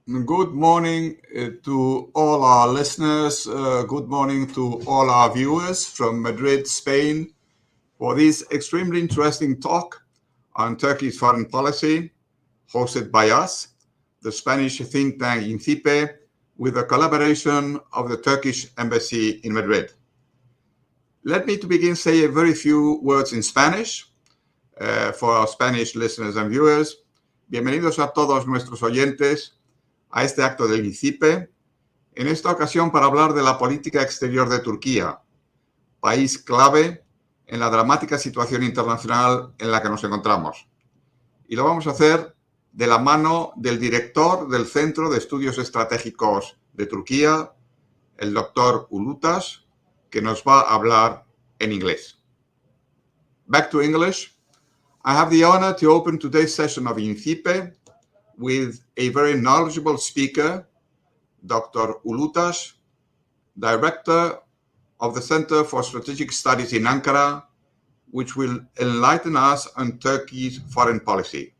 Good morning to all our listeners. Good morning to all our viewers from Madrid, Spain, for this extremely interesting talk on Turkey's foreign policy, hosted by us, the Spanish think tank INCIPE, with the collaboration of the Turkish embassy in Madrid. Let me to begin say a very few words in Spanish for our Spanish listeners and viewers. Bienvenidos a todos nuestros oyentes a este acto del INCIPE, en esta ocasión para hablar de la política exterior de Turquía, país clave en la dramática situación internacional en la que nos encontramos. Y lo vamos a hacer de la mano del director del Centro de Estudios Estratégicos de Turquía, el doctor Ulutaş, que nos va a hablar en inglés. Back to English. I have the honor to open today's session of INCIPE with a very knowledgeable speaker, Dr. Ulutaş, director of the Center for Strategic Studies in Ankara, which will enlighten us on Turkey's foreign policy.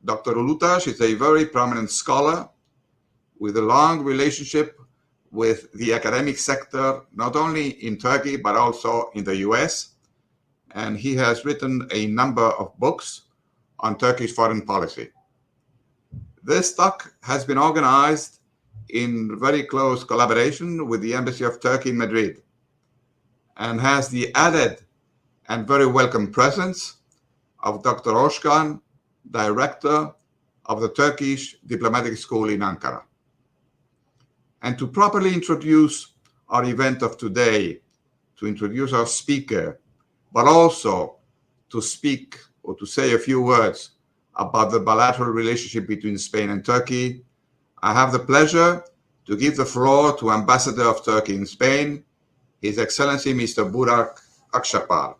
Dr. Ulutaş is a very prominent scholar with a long relationship with the academic sector, not only in Turkey, but also in the US. And he has written a number of books on Turkish foreign policy. This talk has been organized in very close collaboration with the Embassy of Turkey in Madrid and has the added and very welcome presence of Dr. Özcan, director of the Turkish Diplomatic School in Ankara. And to properly introduce our event of today, to introduce our speaker, but also to speak or to say a few words about the bilateral relationship between Spain and Turkey, I have the pleasure to give the floor to Ambassador of Turkey in Spain, His Excellency Mr. Burak Akçapar.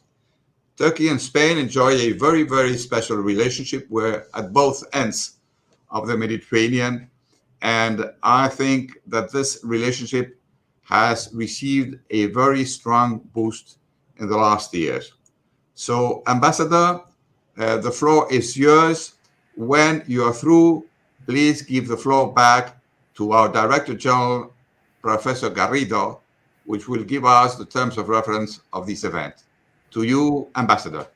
Turkey and Spain enjoy a very, very special relationship where at both ends of the Mediterranean, and I think that this relationship has received a very strong boost in the last years. So, Ambassador, the floor is yours. When you are through, please give the floor back to our Director General, Professor Garrido, which will give us the terms of reference of this event. To you, Ambassador.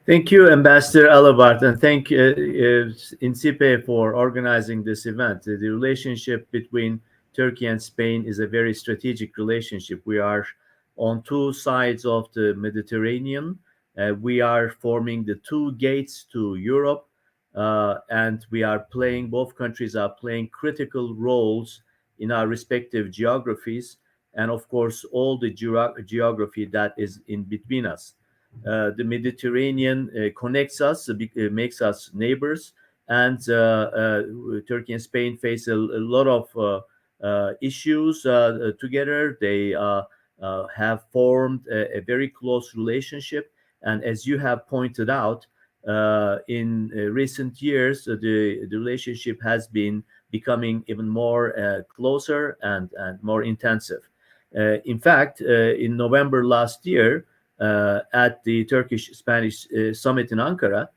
Thank you, Ambassador Alabart, and thank INCIPE for organizing this event. The relationship between Turkey and Spain is a very strategic relationship. We are on two sides of the Mediterranean. We are forming the two gates to Europe, and both countries are playing critical roles in our respective geographies, and of course, all the geography that is in between us. The Mediterranean connects us, makes us neighbors, and Turkey and Spain face a lot of issues together. They have formed a very close relationship. And as you have pointed out, in recent years, the relationship has been becoming even more closer and more intensive. In fact, in November last year, at the Turkish-Spanish summit in Ankara,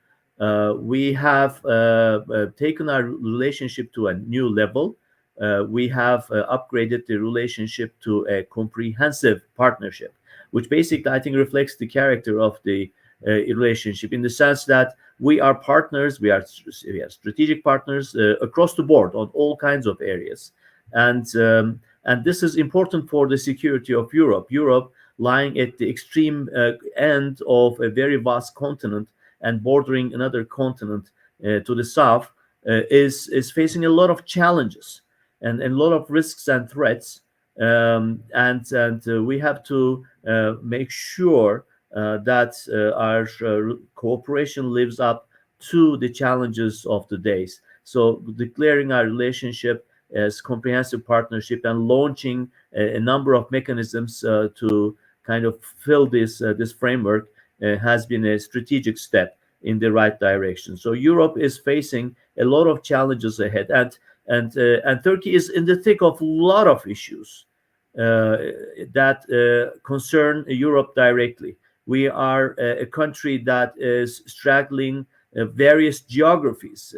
we have taken our relationship to a new level. We have upgraded the relationship to a comprehensive partnership, which basically I think reflects the character of the relationship in the sense that we are partners, we are strategic partners across the board on all kinds of areas. And this is important for the security of Europe. Europe, lying at the extreme end of a very vast continent and bordering another continent to the south, is facing a lot of challenges and a lot of risks and threats. And we have to make sure that our cooperation lives up to the challenges of the days. So declaring our relationship as comprehensive partnership and launching a number of mechanisms to kind of fill this framework has been a strategic step in the right direction. So Europe is facing a lot of challenges ahead, and Turkey is in the thick of a lot of issues that concern Europe directly. We are a country that is straddling various geographies.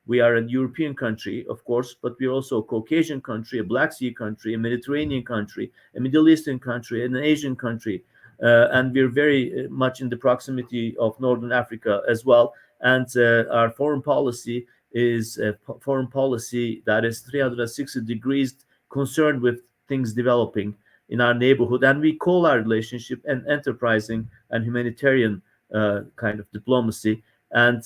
We are a European country, of course, but we're also a Caucasian country, a Black Sea country, a Mediterranean country, a Middle Eastern country, and an Asian country. And we're very much in the proximity of Northern Africa as well. And our foreign policy is a foreign policy that is 360 degrees concerned with things developing in our neighborhood. And we call our relationship an enterprising and humanitarian kind of diplomacy. And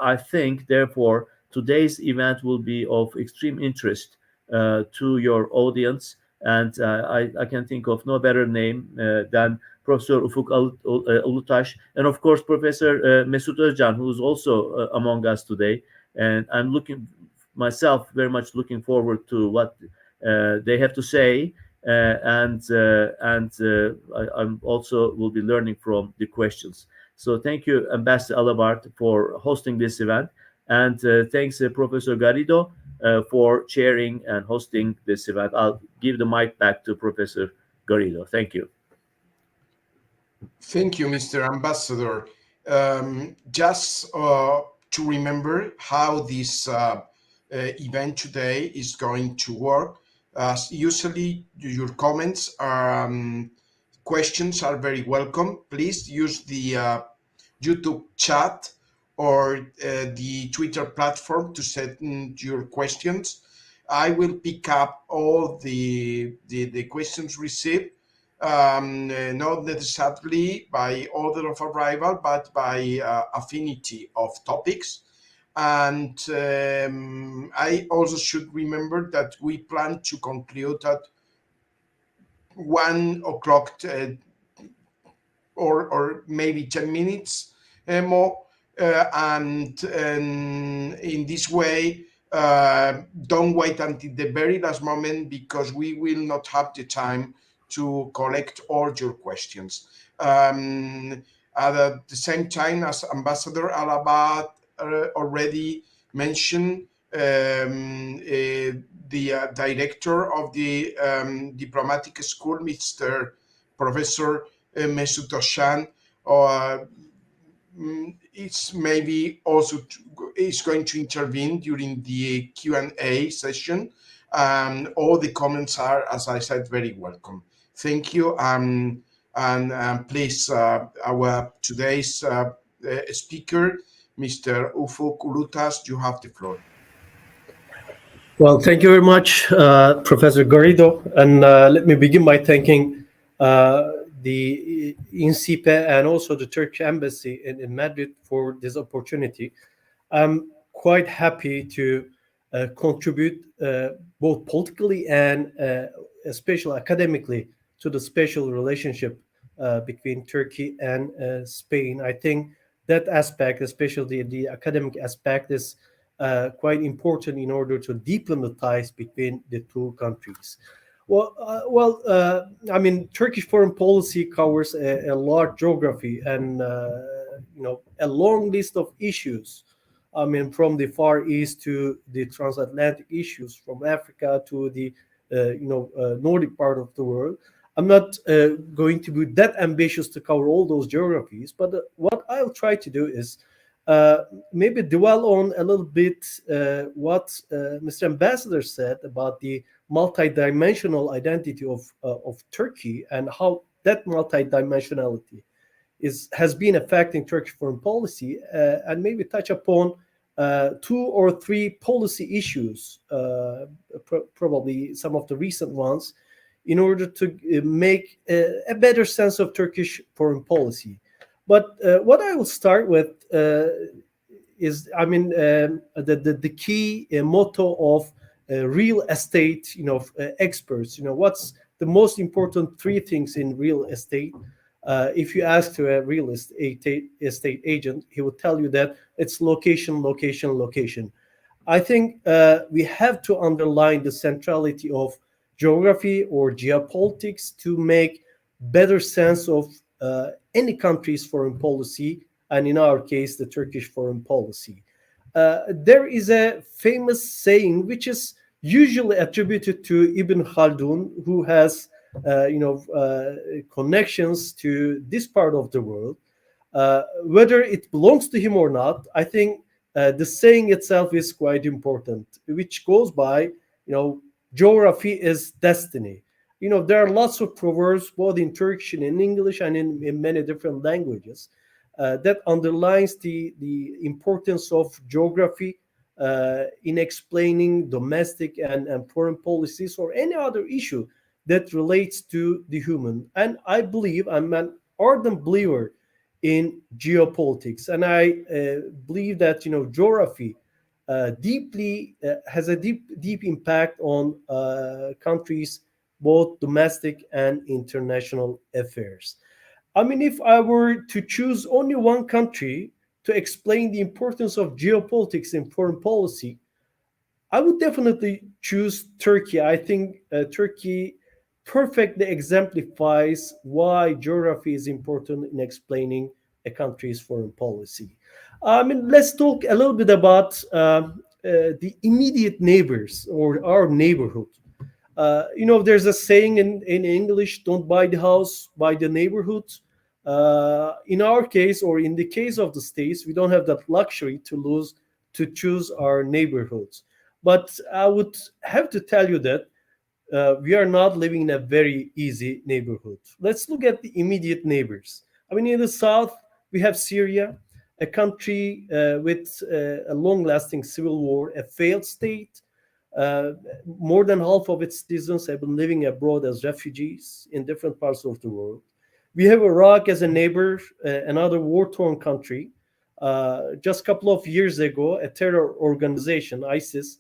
I think, therefore, today's event will be of extreme interest to your audience. And I can think of no better name than Professor Ufuk Ulutaş, and of course Professor Mesut Özcan, who is also among us today. And I'm very much looking forward to what they have to say, and I'm also will be learning from the questions. So thank you, Ambassador Alabart, for hosting this event, and thanks Professor Garrido for chairing and hosting this event. I'll give the mic back to Professor Garrido. Thank you. Thank you, Mr. Ambassador. Just to remember how this event today is going to work, as usually your comments are questions are very welcome. Please use the YouTube chat or the Twitter platform to send your questions. I will pick up all the questions received, not necessarily by order of arrival, but by affinity of topics. And I also should remember that we plan to conclude at 1 o'clock or maybe 10 minutes more. And in this way, don't wait until the very last moment, because we will not have the time to collect all your questions. At the same time, as Ambassador Alabart already mentioned, the director of the diplomatic school, Mr. Professor Mesut Özcan, it's maybe also is going to intervene during the Q&A session. All the comments are, as I said, very welcome. Thank you, and please, our today's speaker, Mr. Ufuk Ulutaş, you have the floor. Well, thank you very much, Professor Garrido, and let me begin by thanking the INCIPE and also the Turkish embassy in Madrid for this opportunity. I'm quite happy to contribute both politically and especially academically to the special relationship between Turkey and Spain. I think that aspect, especially the academic aspect, is quite important in order to deepen the ties between the two countries. I mean, Turkish foreign policy covers a large geography and a long list of issues. I mean, from the Far East to the transatlantic issues, from Africa to the Nordic part of the world. I'm not going to be that ambitious to cover all those geographies, but what I'll try to do is maybe dwell on a little bit what Mr. Ambassador said about the multidimensional identity of Turkey and how that multidimensionality has been affecting Turkish foreign policy, and maybe touch upon 2 or 3 policy issues, probably some of the recent ones, in order to make a better sense of Turkish foreign policy. But what I will start with is, I mean, the key motto of real estate, experts. What's the most important 3 things in real estate? If you ask to a real estate agent, he will tell you that it's location, location, location. I think we have to underline the centrality of geography or geopolitics to make better sense of any country's foreign policy, and in our case, the Turkish foreign policy. There is a famous saying which is usually attributed to Ibn Khaldun, who has connections to this part of the world. Whether it belongs to him or not, I think the saying itself is quite important, which goes by, geography is destiny. There are lots of proverbs, both in Turkish and in English and in many different languages, that underlines the importance of geography in explaining domestic and foreign policies or any other issue that relates to the human. And I believe, I'm an ardent believer in geopolitics, and I believe that geography deeply has a deep impact on countries, both domestic and international affairs. I mean, if I were to choose only one country to explain the importance of geopolitics in foreign policy, I would definitely choose Turkey. I think Turkey perfectly exemplifies why geography is important in explaining a country's foreign policy. I mean, let's talk a little bit about the immediate neighbors or our neighborhood. There's a saying in English, don't buy the house, buy the neighborhood. In our case, or in the case of the States, we don't have that luxury to choose our neighborhoods. But I would have to tell you that we are not living in a very easy neighborhood. Let's look at the immediate neighbors. I mean, in the south, we have Syria, a country with a long-lasting civil war, a failed state. More than half of its citizens have been living abroad as refugees in different parts of the world. We have Iraq as a neighbor, another war-torn country. Just a couple of years ago, a terror organization, ISIS,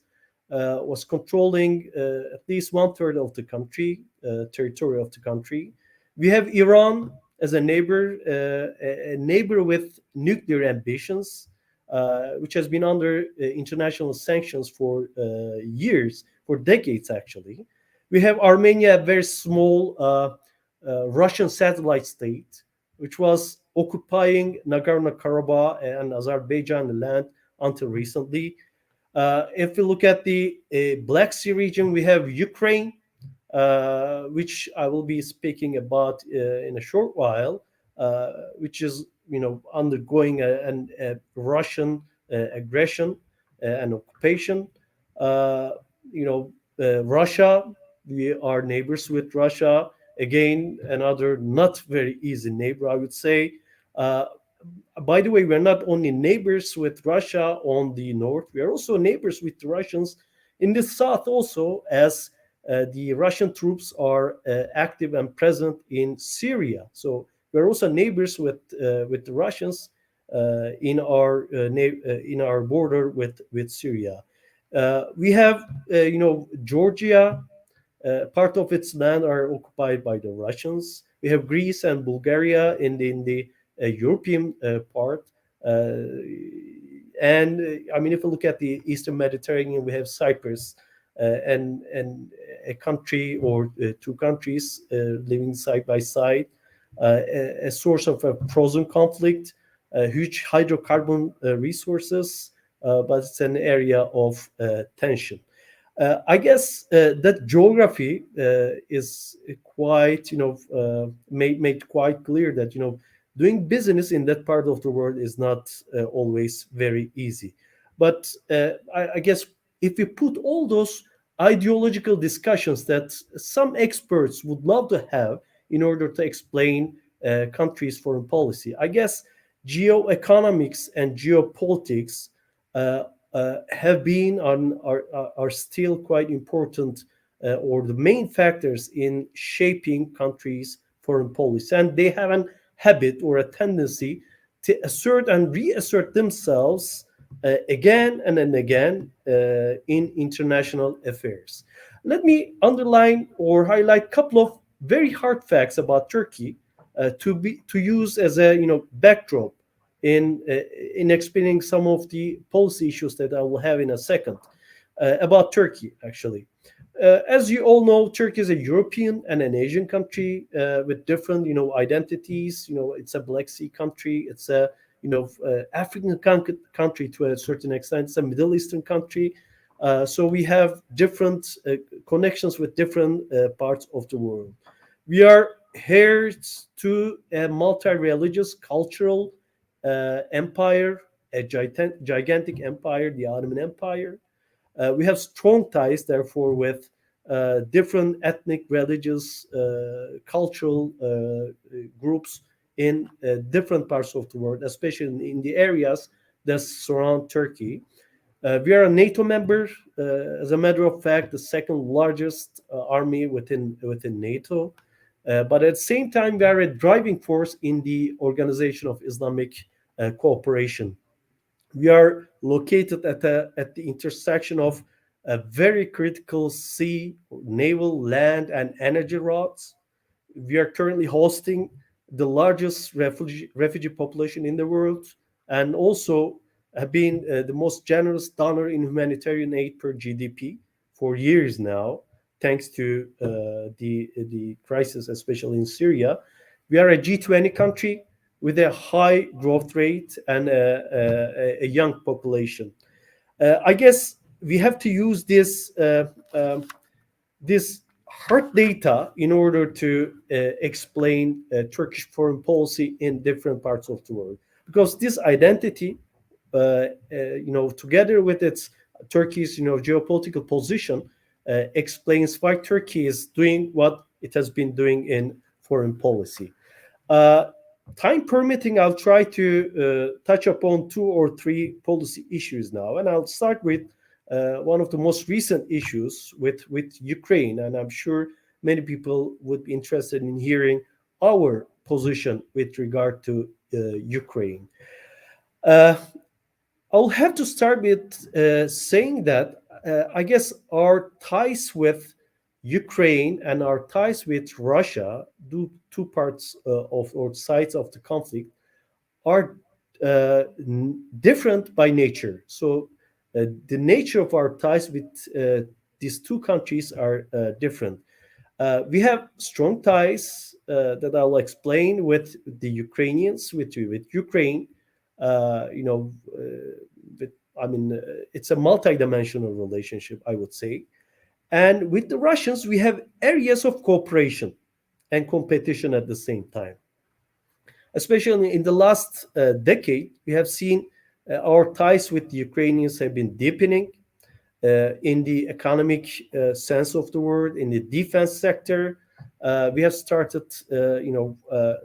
was controlling at least one-third of the country, territory of the country. We have Iran as a neighbor with nuclear ambitions, which has been under international sanctions for years, for decades actually. We have Armenia, a very small Russian satellite state, which was occupying Nagorno-Karabakh and Azerbaijan land until recently. If we look at the Black Sea region, we have Ukraine, which I will be speaking about in a short while, which is undergoing a Russian aggression and occupation. Russia, we are neighbors with Russia. Again, another not very easy neighbor, I would say. By the way, we're not only neighbors with Russia on the north, we are also neighbors with the Russians in the south also, as the Russian troops are active and present in Syria. So we're also neighbors with the Russians in our border with Syria. We have Georgia. Part of its land are occupied by the Russians. We have Greece and Bulgaria in the European part. And I mean, if you look at the Eastern Mediterranean, we have Cyprus and a country or two countries living side by side, a source of a frozen conflict, huge hydrocarbon resources, but it's an area of tension. I guess that geography is quite, made quite clear that, doing business in that part of the world is not always very easy. But I guess if we put all those ideological discussions that some experts would love to have in order to explain countries' foreign policy, I guess geoeconomics and geopolitics have been are still quite important or the main factors in shaping countries' foreign policy, and they have an habit or a tendency to assert and reassert themselves again and again in international affairs. Let me underline or highlight a couple of very hard facts about Turkey to use as a backdrop in explaining some of the policy issues that I will have in a second about Turkey, actually. As you all know, Turkey is a European and an Asian country with different, identities. It's a Black Sea country. It's a, African country to a certain extent. It's a Middle Eastern country. So we have different connections with different parts of the world. We are heirs to a multi-religious cultural empire a gigantic empire, the Ottoman Empire. We have strong ties, therefore, with different ethnic, religious, cultural groups in different parts of the world, especially in the areas that surround Turkey. We are a NATO member, as a matter of fact, the second largest army within NATO. But at the same time, we are a driving force in the Organization of Islamic Cooperation. We are located at the intersection of very critical sea, naval, land, and energy routes. We are currently hosting the largest refugee population in the world, and also have been the most generous donor in humanitarian aid per GDP for years now, thanks to the crisis, especially in Syria. We are a G20 country with a high growth rate and a young population. I guess we have to use this hard data in order to explain Turkish foreign policy in different parts of the world, because this identity, together with its Turkey's geopolitical position, explains why Turkey is doing what it has been doing in foreign policy. Time permitting, I'll try to touch upon 2 or 3 policy issues now, and I'll start with one of the most recent issues with Ukraine, and I'm sure many people would be interested in hearing our position with regard to Ukraine. I'll have to start with saying that I guess our ties with Ukraine and our ties with Russia, two parts of or sides of the conflict, are different by nature. So the nature of our ties with these two countries are different. We have strong ties that I'll explain with the Ukrainians, with Ukraine. It's a multi-dimensional relationship, I would say. And with the Russians, we have areas of cooperation and competition at the same time. Especially in the last decade, we have seen our ties with the Ukrainians have been deepening in the economic sense of the word, in the defense sector. We have started,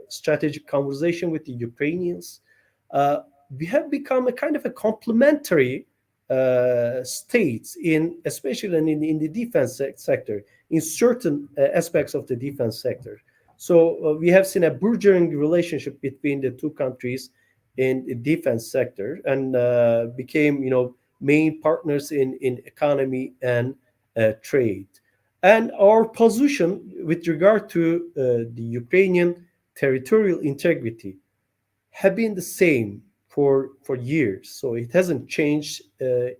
strategic conversation with the Ukrainians. We have become a kind of a complementary states especially in the defense sector, in certain aspects of the defense sector. So we have seen a burgeoning relationship between the two countries in the defense sector, and became main partners in economy and trade. And our position with regard to the Ukrainian territorial integrity have been the same for years. So it hasn't changed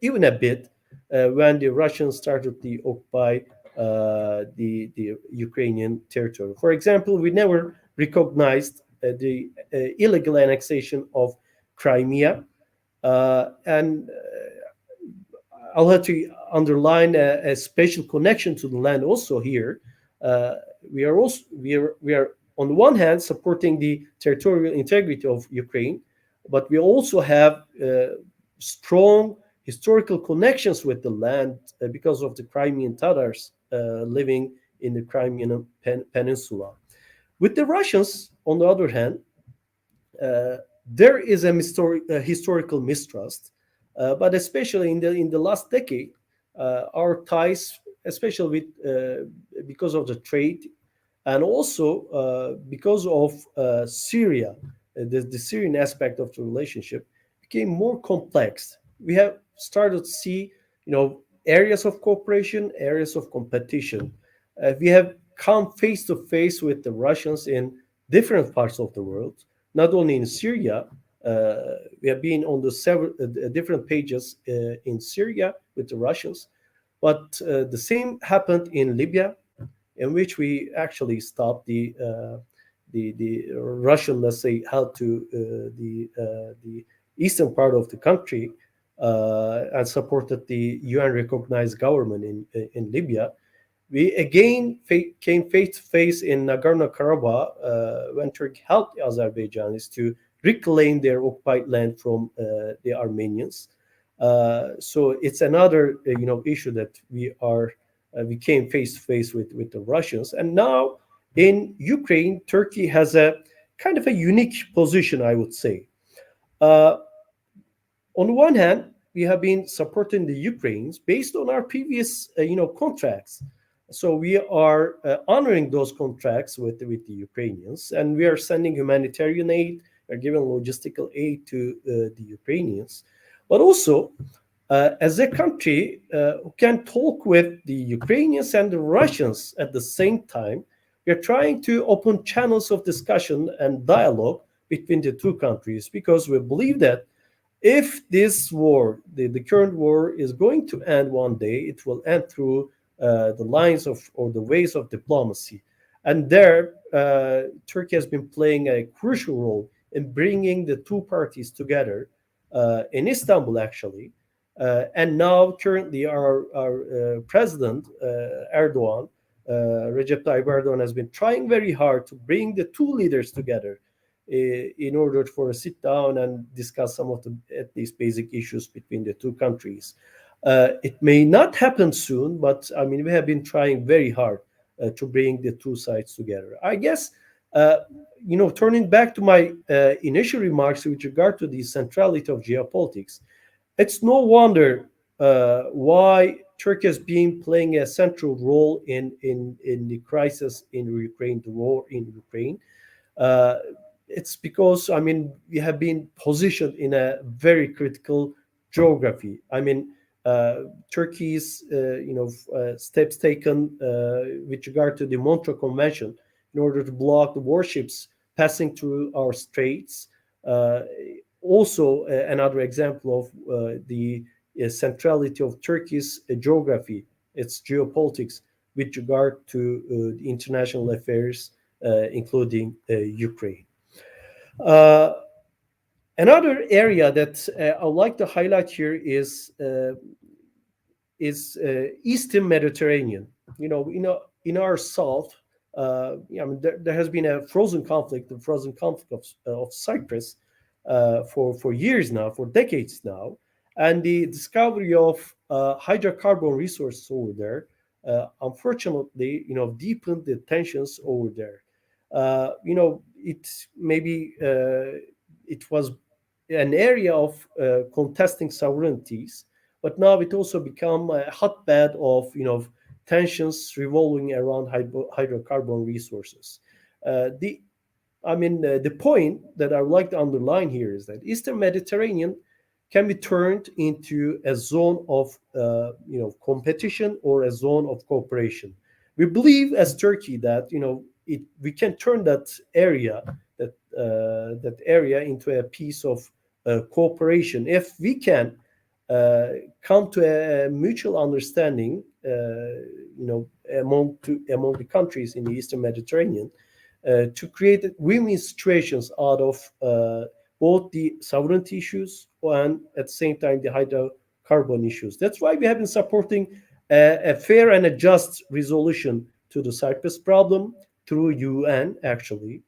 even a bit when the Russians started to occupy the Ukrainian territory. For example, we never recognized the illegal annexation of Crimea, and I'll have to underline a special connection to the land also here. We are on the one hand supporting the territorial integrity of Ukraine, but we also have strong historical connections with the land because of the Crimean Tatars living in the Crimean Peninsula. With the Russians, on the other hand, there is a historical mistrust, but especially in the last decade, our ties, especially because of the trade, and also because of Syria, the Syrian aspect of the relationship became more complex. We have started to see, areas of cooperation, areas of competition. We have come face to face with the Russians in different parts of the world, not only in Syria. We have been on the several different pages in Syria with the Russians, but the same happened in Libya, in which we actually stopped the Russian, let's say, help to the eastern part of the country, and supported the UN-recognized government in Libya. We again came face to face in Nagorno-Karabakh when Turkey helped the Azerbaijanis to reclaim their occupied land from the Armenians. So it's another issue that we came face to face with the Russians. And now in Ukraine, Turkey has a kind of a unique position, I would say. On the one hand, we have been supporting the Ukrainians based on our previous contracts. So we are honoring those contracts with the Ukrainians, and we are sending humanitarian aid, we're giving logistical aid to the Ukrainians. But also, as a country who can talk with the Ukrainians and the Russians at the same time, we are trying to open channels of discussion and dialogue between the two countries, because we believe that if this war, the current war, is going to end one day, it will end through the lines of or the ways of diplomacy. And there, Turkey has been playing a crucial role in bringing the two parties together in Istanbul, actually. And now, currently, our president, Erdogan, Recep Tayyip Erdogan, has been trying very hard to bring the two leaders together in order for a sit down and discuss some of the at least basic issues between the two countries. It may not happen soon, but I mean, we have been trying very hard to bring the two sides together. I guess, turning back to my initial remarks with regard to the centrality of geopolitics, it's no wonder why Turkey has been playing a central role in the crisis in Ukraine, the war in Ukraine. It's because, I mean, we have been positioned in a very critical geography. I mean, Turkey's, steps taken with regard to the Montreux Convention in order to block the warships passing through our straits. Also, another example of the centrality of Turkey's geography, its geopolitics with regard to the international affairs, including Ukraine. Another area that I would like to highlight here is Eastern Mediterranean. In our south, there has been a frozen conflict, of Cyprus for years now, for decades now, and the discovery of hydrocarbon resources over there, unfortunately, deepened the tensions over there. It was an area of contesting sovereignties, but now it also become a hotbed of tensions revolving around hydrocarbon resources. The point that I would like to underline here is that Eastern Mediterranean can be turned into a zone of competition or a zone of cooperation. We believe as Turkey that we can turn that area into a piece of cooperation if we can come to a mutual understanding among the countries in the Eastern Mediterranean to create win-win situations out of both the sovereignty issues and at the same time the hydrocarbon issues. That's why we have been supporting a fair and a just resolution to the Cyprus problem through UN, actually.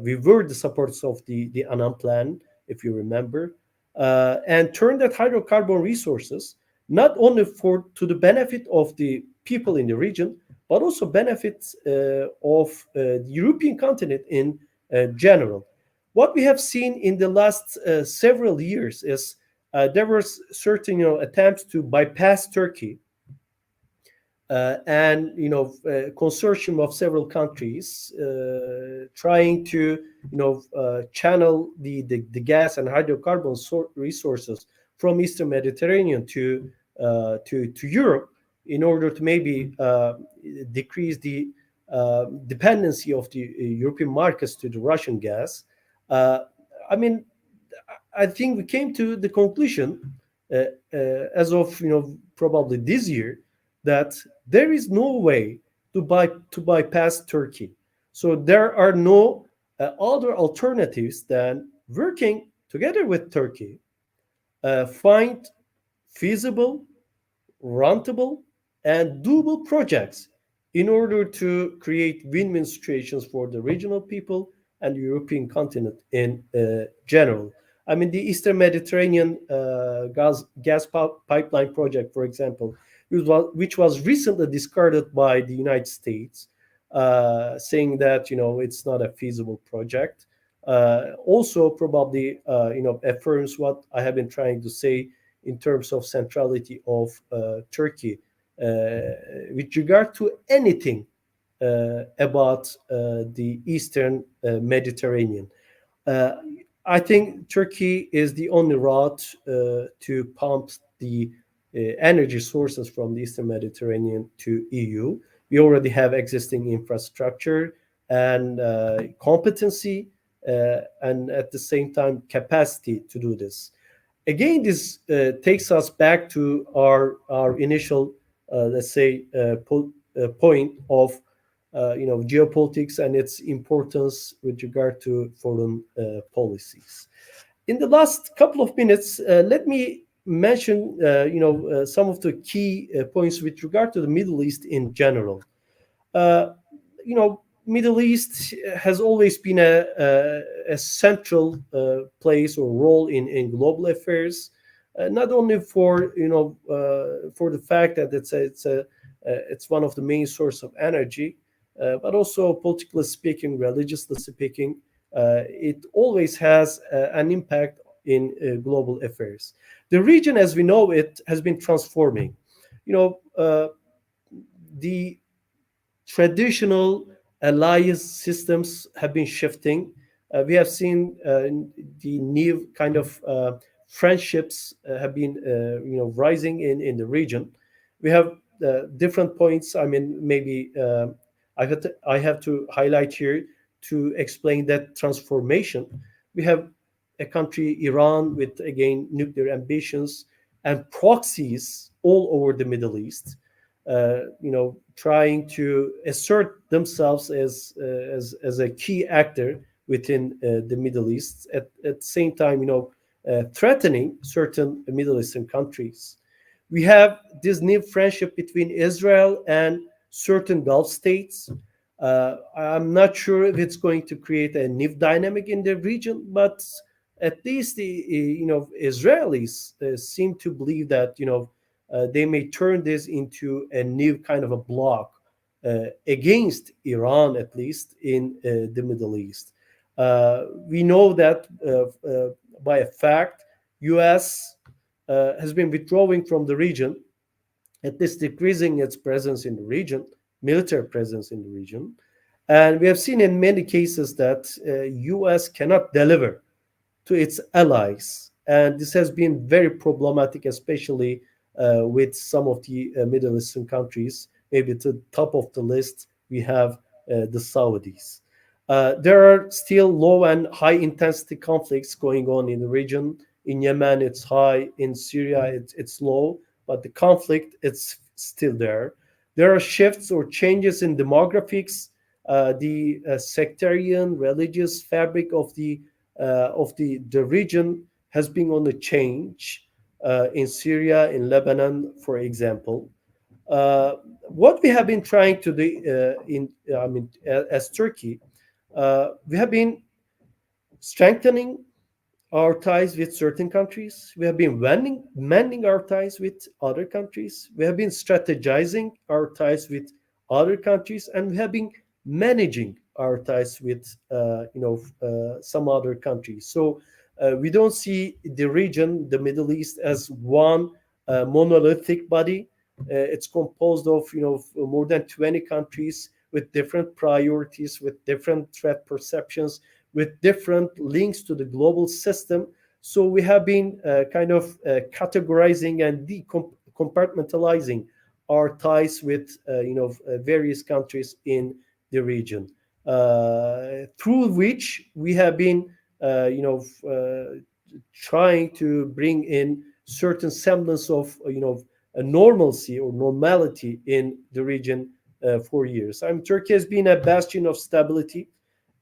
We were the supporters of the Annan Plan, if you remember, and turned that hydrocarbon resources not only to the benefit of the people in the region, but also benefits of the European continent in general. What we have seen in the last several years is there were certain attempts to bypass Turkey, and consortium of several countries trying to channel the gas and hydrocarbon resources from Eastern Mediterranean to Europe in order to maybe decrease the dependency of the European markets to the Russian gas. I think we came to the conclusion as of probably this year that there is no way to bypass Turkey. So there are no other alternatives than working together with Turkey, find feasible, rentable, and doable projects in order to create win-win situations for the regional people and the European continent in general. I mean, the Eastern Mediterranean gas pipeline project, for example, which was recently discarded by the United States, saying that it's not a feasible project. Also, probably affirms what I have been trying to say in terms of centrality of Turkey with regard to anything about the Eastern Mediterranean. I think Turkey is the only route to pump the energy sources from the Eastern Mediterranean to EU. We already have existing infrastructure and competency, and at the same time capacity to do this. Again, this takes us back to our initial, let's say, point of geopolitics and its importance with regard to foreign policies. In the last couple of minutes, let me mention some of the key points with regard to the Middle East in general. Middle East has always been a central place or role in global affairs, not only for the fact that it's one of the main source of energy, but also politically speaking, religiously speaking, it always has an impact in global affairs. The region, as we know it, has been transforming. The traditional alliance systems have been shifting. We have seen the new kind of friendships have been rising in the region. We have different points. I mean, maybe I have to highlight here to explain that transformation. We have a country, Iran, with again nuclear ambitions and proxies all over the Middle East. Trying to assert themselves as a key actor within the Middle East. At the same time, threatening certain Middle Eastern countries. We have this new friendship between Israel and certain Gulf states. I'm not sure if it's going to create a new dynamic in the region, but at least the Israelis seem to believe that they may turn this into a new kind of a bloc against Iran, at least in the Middle East. We know that by a fact, U.S. Has been withdrawing from the region, at least decreasing its presence in the region, military presence in the region. And we have seen in many cases that U.S. cannot deliver to its allies. And this has been very problematic, especially with some of the Middle Eastern countries. Maybe to the top of the list, we have the Saudis. There are still low and high intensity conflicts going on in the region. In Yemen, it's high. In Syria, it's low. But the conflict, it's still there. There are shifts or changes in demographics. The sectarian, religious fabric of the region has been on the change. In Syria, in Lebanon, for example. What we have been trying to do, as Turkey, we have been strengthening our ties with certain countries. We have been mending our ties with other countries. We have been strategizing our ties with other countries, and we have been managing our ties with some other countries. So we don't see the region, the Middle East, as one monolithic body. It's composed of more than 20 countries with different priorities, with different threat perceptions, with different links to the global system. So we have been categorizing and compartmentalizing our ties with various countries in the region, through which we have been trying to bring in certain semblance of a normalcy or normality in the region for years. Turkey has been a bastion of stability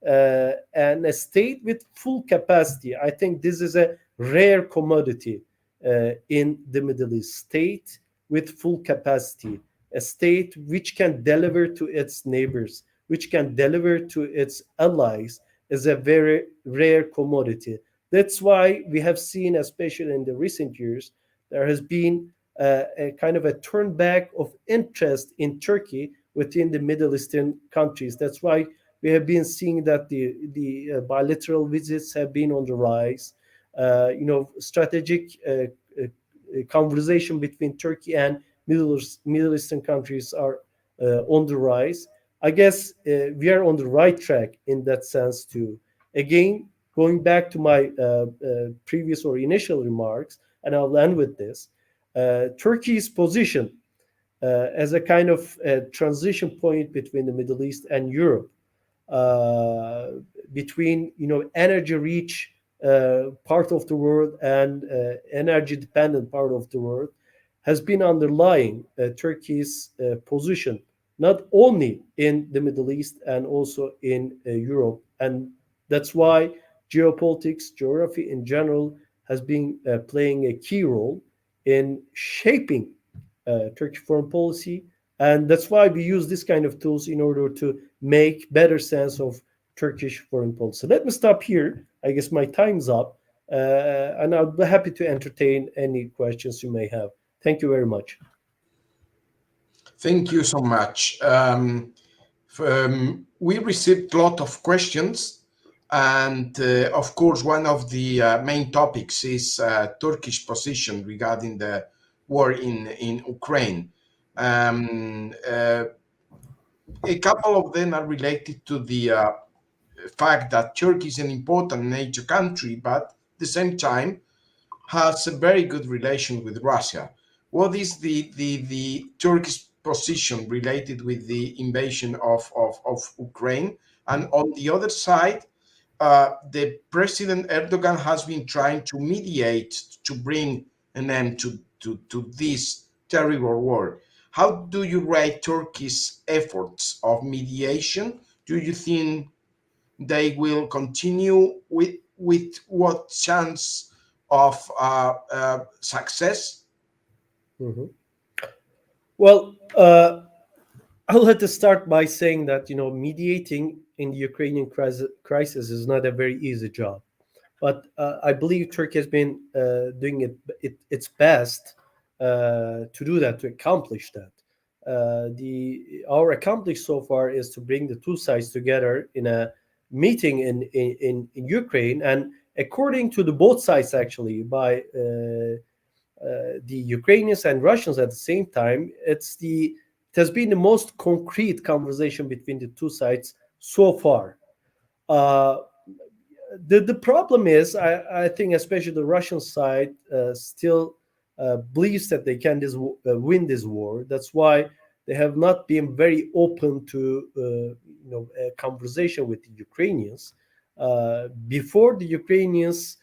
and a state with full capacity. I think this is a rare commodity in the Middle East. State with full capacity, a state which can deliver to its neighbors, which can deliver to its allies, is a very rare commodity. That's why we have seen, especially in the recent years, there has been a kind of a turn back of interest in Turkey within the Middle Eastern countries. That's why we have been seeing that the bilateral visits have been on the rise. Strategic conversation between Turkey and Middle Eastern countries are on the rise. I guess we are on the right track in that sense too. Again, going back to my previous or initial remarks, and I'll end with this, Turkey's position as a kind of transition point between the Middle East and Europe, between energy rich part of the world and energy dependent part of the world, has been underlying Turkey's position not only in the Middle East and also in Europe. And that's why geopolitics, geography in general, has been playing a key role in shaping Turkish foreign policy. And that's why we use this kind of tools in order to make better sense of Turkish foreign policy. Let me stop here. I guess my time's up. And I'll be happy to entertain any questions you may have. Thank you very much. Thank you so much. We received a lot of questions, and of course, one of the main topics is Turkish position regarding the war in Ukraine. A couple of them are related to the fact that Turkey is an important NATO country, but at the same time has a very good relation with Russia. What is the Turkish position related with the invasion of Ukraine? And on the other side, the President Erdogan has been trying to mediate to bring an end to this terrible war. How do you rate Turkey's efforts of mediation? Do you think they will continue with what chance of success? Mm-hmm. Well, I'll have to start by saying that mediating in the Ukrainian crisis is not a very easy job, but I believe Turkey has been doing its best to do that, to accomplish that. Our accomplish so far is to bring the two sides together in a meeting in Ukraine, and according to the both sides, actually, by the Ukrainians and Russians at the same time, it has been the most concrete conversation between the two sides so far. The problem is, I think, especially the Russian side still believes that they can win this war. That's why they have not been very open to a conversation with the Ukrainians before the Ukrainians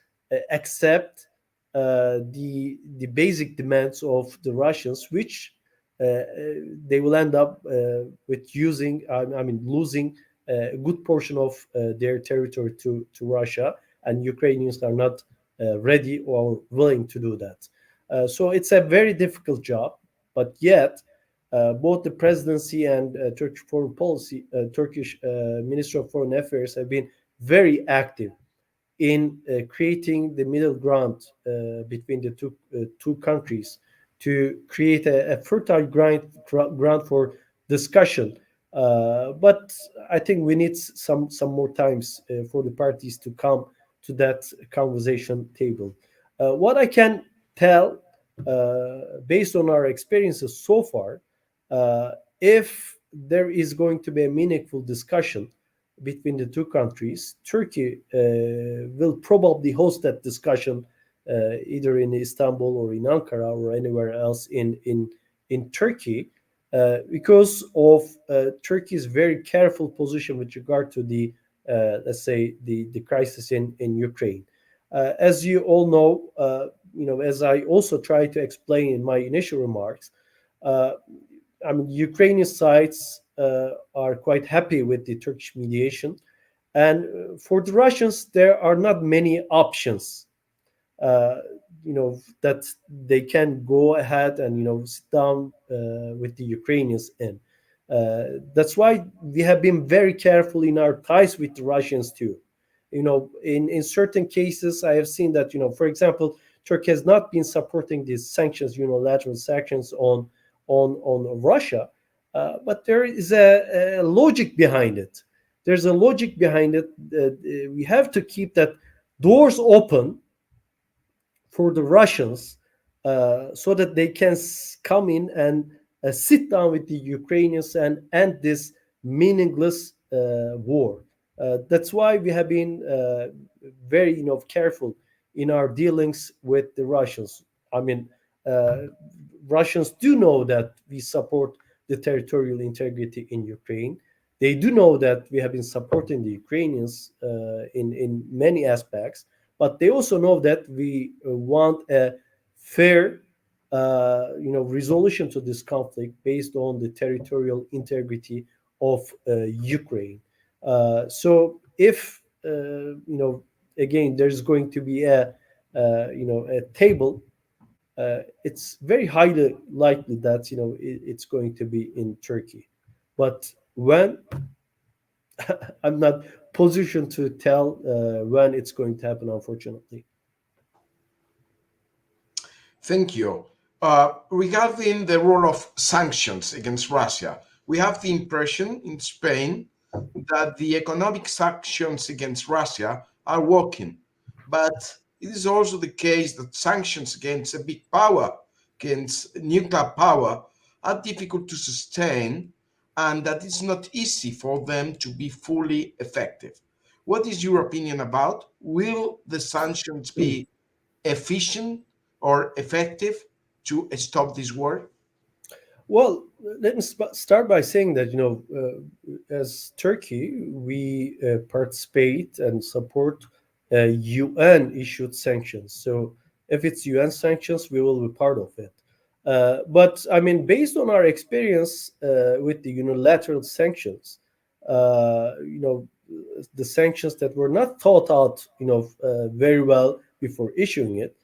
accept the basic demands of the Russians, which they will end up with losing a good portion of their territory to Russia, and Ukrainians are not ready or willing to do that. So it's a very difficult job, but yet both the presidency and Turkish foreign policy, Turkish Ministry of Foreign Affairs have been very active in creating the middle ground between the two countries to create a fertile ground for discussion. But I think we need some more times for the parties to come to that conversation table. What I can tell, based on our experiences so far, if there is going to be a meaningful discussion between the two countries, Turkey will probably host that discussion either in Istanbul or in Ankara or anywhere else in Turkey, because of Turkey's very careful position with regard to the let's say the crisis in Ukraine. As you all know, as I also tried to explain in my initial remarks, Ukrainian sides are quite happy with the Turkish mediation, and for the Russians, there are not many options. That they can go ahead and sit down with the Ukrainians in. That's why we have been very careful in our ties with the Russians too. In certain cases, I have seen that, for example, Turkey has not been supporting these sanctions, unilateral sanctions on Russia, but there is a logic behind it. There's a logic behind it. We have to keep that doors open for the Russians, so that they can come in and sit down with the Ukrainians and end this meaningless war. That's why we have been very careful in our dealings with the Russians. I mean, Russians do know that we support the territorial integrity in Ukraine. They do know that we have been supporting the Ukrainians in many aspects, but they also know that we want a fair resolution to this conflict based on the territorial integrity of Ukraine. So if again there's going to be a table, it's very highly likely that it's going to be in Turkey. But when, I'm not positioned to tell when it's going to happen, unfortunately. Thank you. Regarding the role of sanctions against Russia, we have the impression in Spain that the economic sanctions against Russia are working, but it is also the case that sanctions against a big power, against nuclear power, are difficult to sustain, and that it's not easy for them to be fully effective. What is your opinion about? Will the sanctions be efficient or effective to stop this war? Well, let me start by saying that as Turkey, we participate and support UN issued sanctions. So if it's UN sanctions, we will be part of it. But I mean, based on our experience with the unilateral sanctions, the sanctions that were not thought out, very well before issuing it,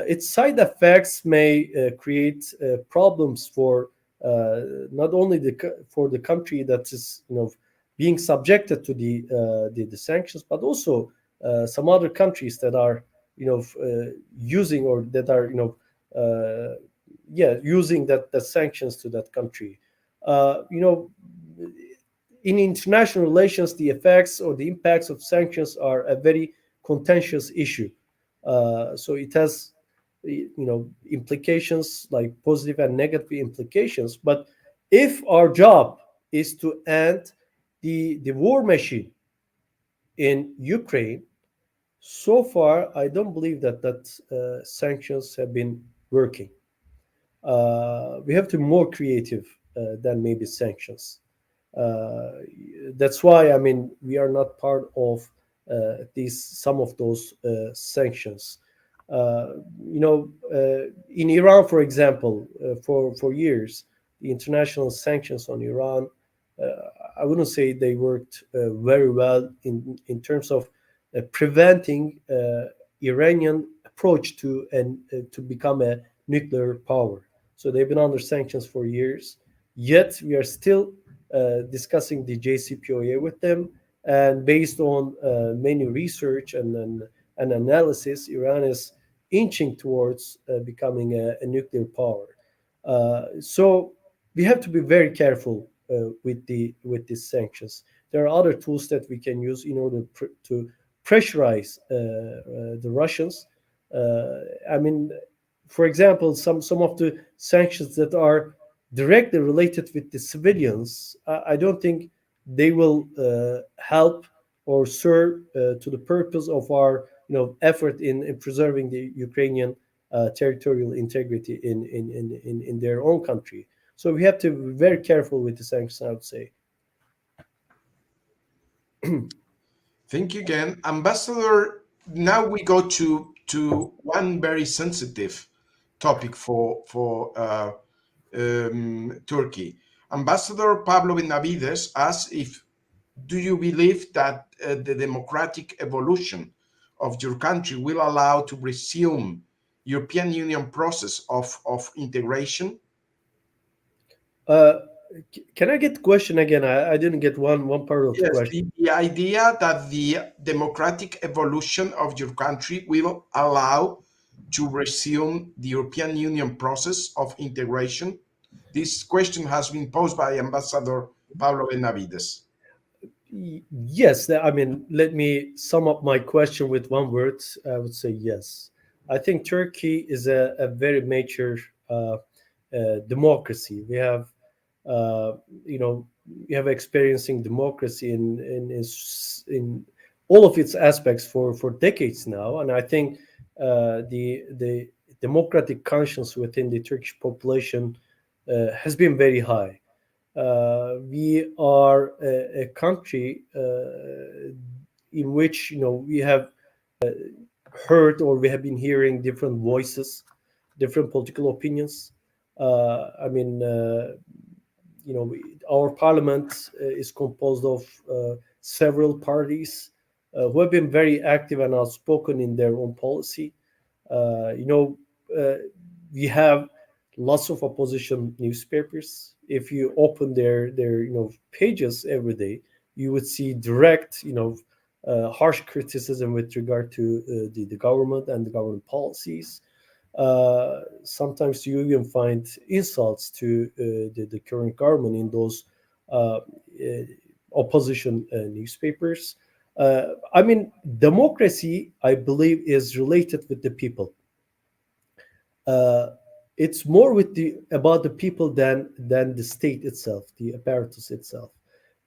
its side effects may create problems for not only for the country that is being subjected to the sanctions, but also some other countries that are using, or that are using the sanctions to that country. In international relations, the effects or the impacts of sanctions are a very contentious issue. So it has implications, like positive and negative implications. But if our job is to end the war machine in Ukraine, so far I don't believe that sanctions have been working. We have to be more creative than maybe sanctions. That's why, I mean, we are not part of some of those sanctions. In Iran, for example, for years, the international sanctions on Iran, I wouldn't say they worked very well in terms of preventing Iranian approach to become a nuclear power. So they've been under sanctions for years. Yet we are still discussing the JCPOA with them, and based on many research and analysis, Iran is inching towards becoming a nuclear power. So we have to be very careful with these sanctions. There are other tools that we can use in order to pressurize the Russians. I mean, for example, some of the sanctions that are directly related with the civilians, I don't think they will help or serve to the purpose of our effort in preserving the Ukrainian territorial integrity in their own country. So we have to be very careful with the sanctions, I would say. Thank you again, Ambassador. Now we go to one very sensitive topic for Turkey. Ambassador Pablo Benavides asks, do you believe that the democratic evolution of your country will allow to resume European Union process of integration? Can I get the question again? I didn't get one part of the Yes, question. the idea that the democratic evolution of your country will allow to resume the European Union process of integration. This question has been posed by Ambassador Pablo Benavides. Yes, I mean, let me sum up my question with one word. I would say yes. I think Turkey is a very major democracy. We have, uh, you know, we have experiencing democracy in all of its aspects for decades now, and I think the democratic conscience within the Turkish population has been very high. We are a country in which we have heard, or we have been hearing different voices, different political opinions. I mean, our parliament is composed of several parties who have been very active and outspoken in their own policy. Uh, you know, uh, we have lots of opposition newspapers. If you open their pages every day, you would see direct harsh criticism with regard to the government and the government policies. Sometimes you even find insults to the current government in those uh, opposition newspapers. I mean, democracy, I believe, is related with the people. uh, it's more with the about the people than the state itself, the apparatus itself.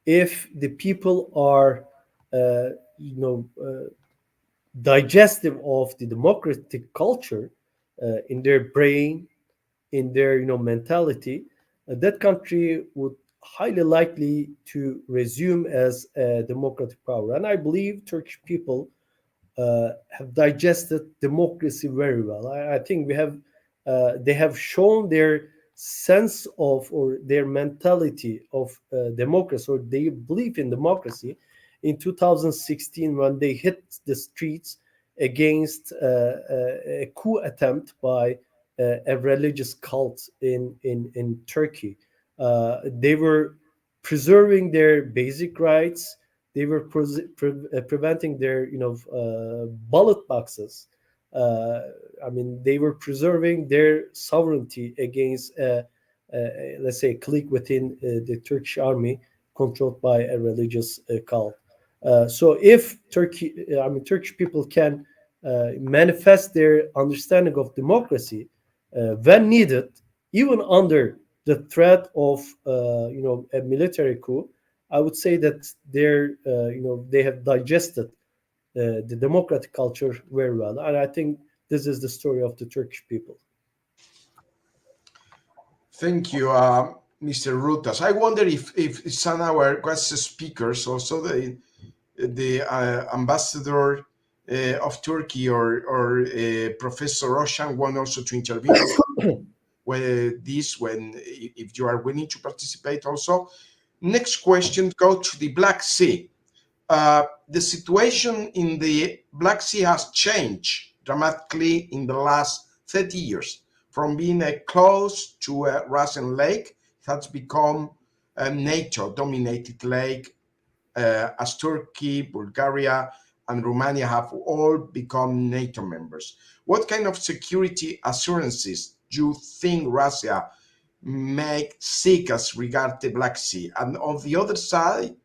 If the people are, uh, you know, digestive of the democratic culture in their brain, in their mentality, that country would highly likely to resume as a democratic power. And I believe Turkish people have digested democracy very well. I think we have they have shown their sense of, or their mentality of democracy, or they believe in democracy in 2016 when they hit the streets against a coup attempt by a religious cult in Turkey. They were preserving their basic rights. They were preventing their ballot boxes. uh, I mean, they were preserving their sovereignty against let's say a clique within the Turkish army controlled by a religious cult. So if Turkish people can manifest their understanding of democracy when needed, even under the threat of a military coup, I would say that they have digested the democratic culture very well, and I think this is the story of the Turkish people. Thank you, Mr. Rutas. I wonder if some of our guest speakers, also the ambassador of Turkey, or Professor Roshan, want also to intervene with this, when if you are willing to participate also. Next question go to the Black Sea. The situation in the Black Sea has changed dramatically in the last 30 years. From being a close to a Russian lake, it has become a NATO-dominated lake, as Turkey, Bulgaria, and Romania have all become NATO members. What kind of security assurances do you think Russia may seek as regard the Black Sea? And on the other side,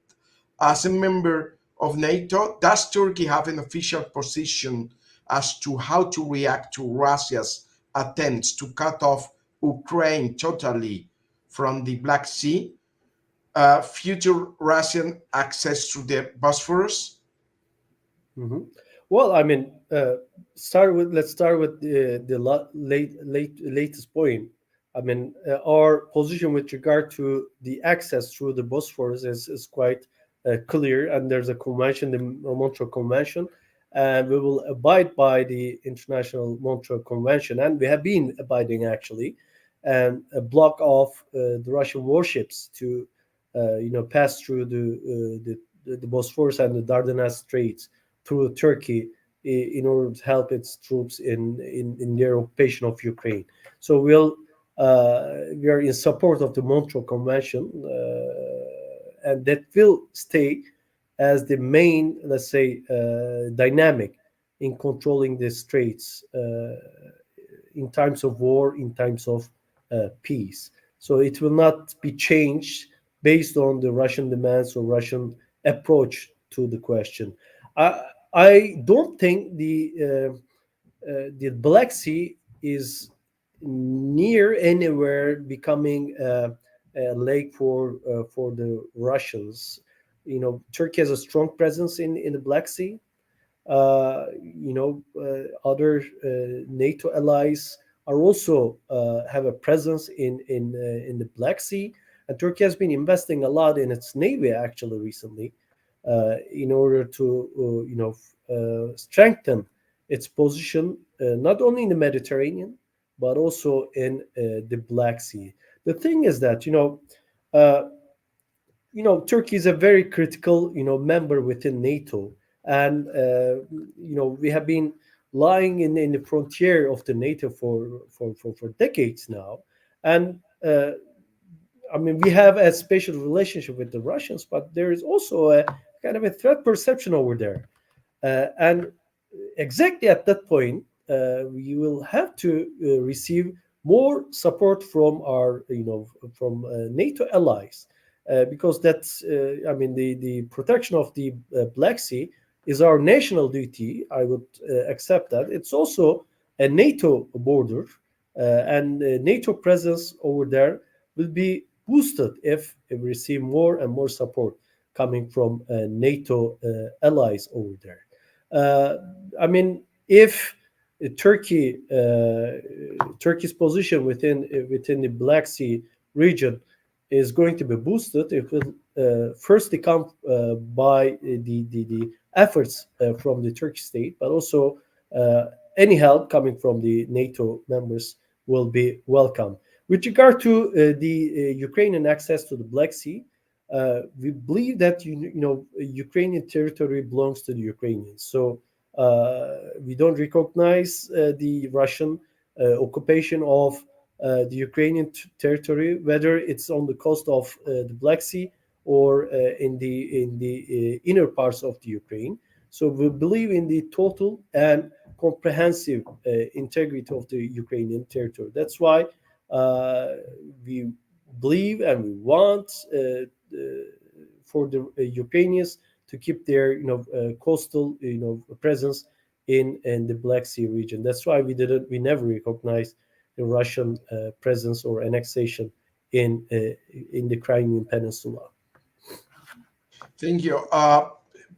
as a member of NATO, does Turkey have an official position as to how to react to Russia's attempts to cut off Ukraine totally from the Black Sea, future Russian access to the Bosphorus? Mhm. Well, I mean, let's start with latest point. I mean, our position with regard to the access through the Bosphorus is quite clear, and there's a convention, the Montreal Convention, and we will abide by the International Montreal Convention, and we have been abiding actually, and block off the Russian warships to pass through the Bosphorus and the Dardanelles Straits through Turkey in order to help its troops in their occupation of Ukraine. So we'll we are in support of the Montreux Convention, and that will stay as the main, let's say, dynamic in controlling the straits in times of war, in times of peace. So it will not be changed based on the Russian demands or Russian approach to the question. I don't think the Black Sea is near anywhere becoming a lake for the Russians. You know, Turkey has a strong presence in the Black Sea. Other NATO allies are also have a presence in the Black Sea, and Turkey has been investing a lot in its navy actually recently, in order to strengthen its position not only in the Mediterranean but also in the Black Sea. The thing is that Turkey is a very critical member within NATO, and we have been lying in the frontier of the NATO for decades now, and we have a special relationship with the Russians, but there is also a kind of a threat perception over there, and exactly at that point, we will have to receive more support from our from NATO allies. Because that's, the protection of the Black Sea is our national duty. I would accept that. It's also a NATO border, and NATO presence over there will be boosted if we receive more and more support coming from NATO allies over there. If Turkey's position within the Black Sea region is going to be boosted, it will firstly come by the efforts from the Turkish state, but also any help coming from the NATO members will be welcome. With regard to the Ukrainian access to the Black Sea, we believe that Ukrainian territory belongs to the Ukrainians. So we don't recognize the Russian occupation of the Ukrainian territory, whether it's on the coast of the Black Sea or in the inner parts of the Ukraine. So we believe in the total and comprehensive integrity of the Ukrainian territory. That's why we believe and we want for the Ukrainians to keep their coastal presence in the Black Sea region. That's why we never recognized the Russian presence or annexation in the Crimean Peninsula. Thank you.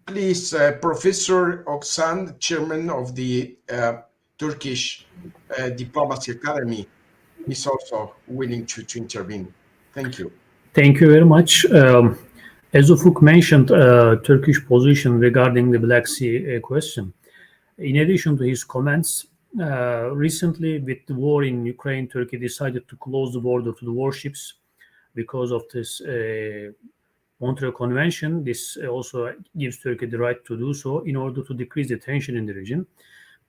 Please, Professor Özcan, chairman of the Turkish Diplomacy Academy, is also willing to intervene. Thank you. Thank you very much. As Ufuk mentioned, Turkish position regarding the Black Sea question. In addition to his comments, recently with the war in Ukraine, Turkey decided to close the border to the warships because of this Montreux Convention. This also gives Turkey the right to do so in order to decrease the tension in the region.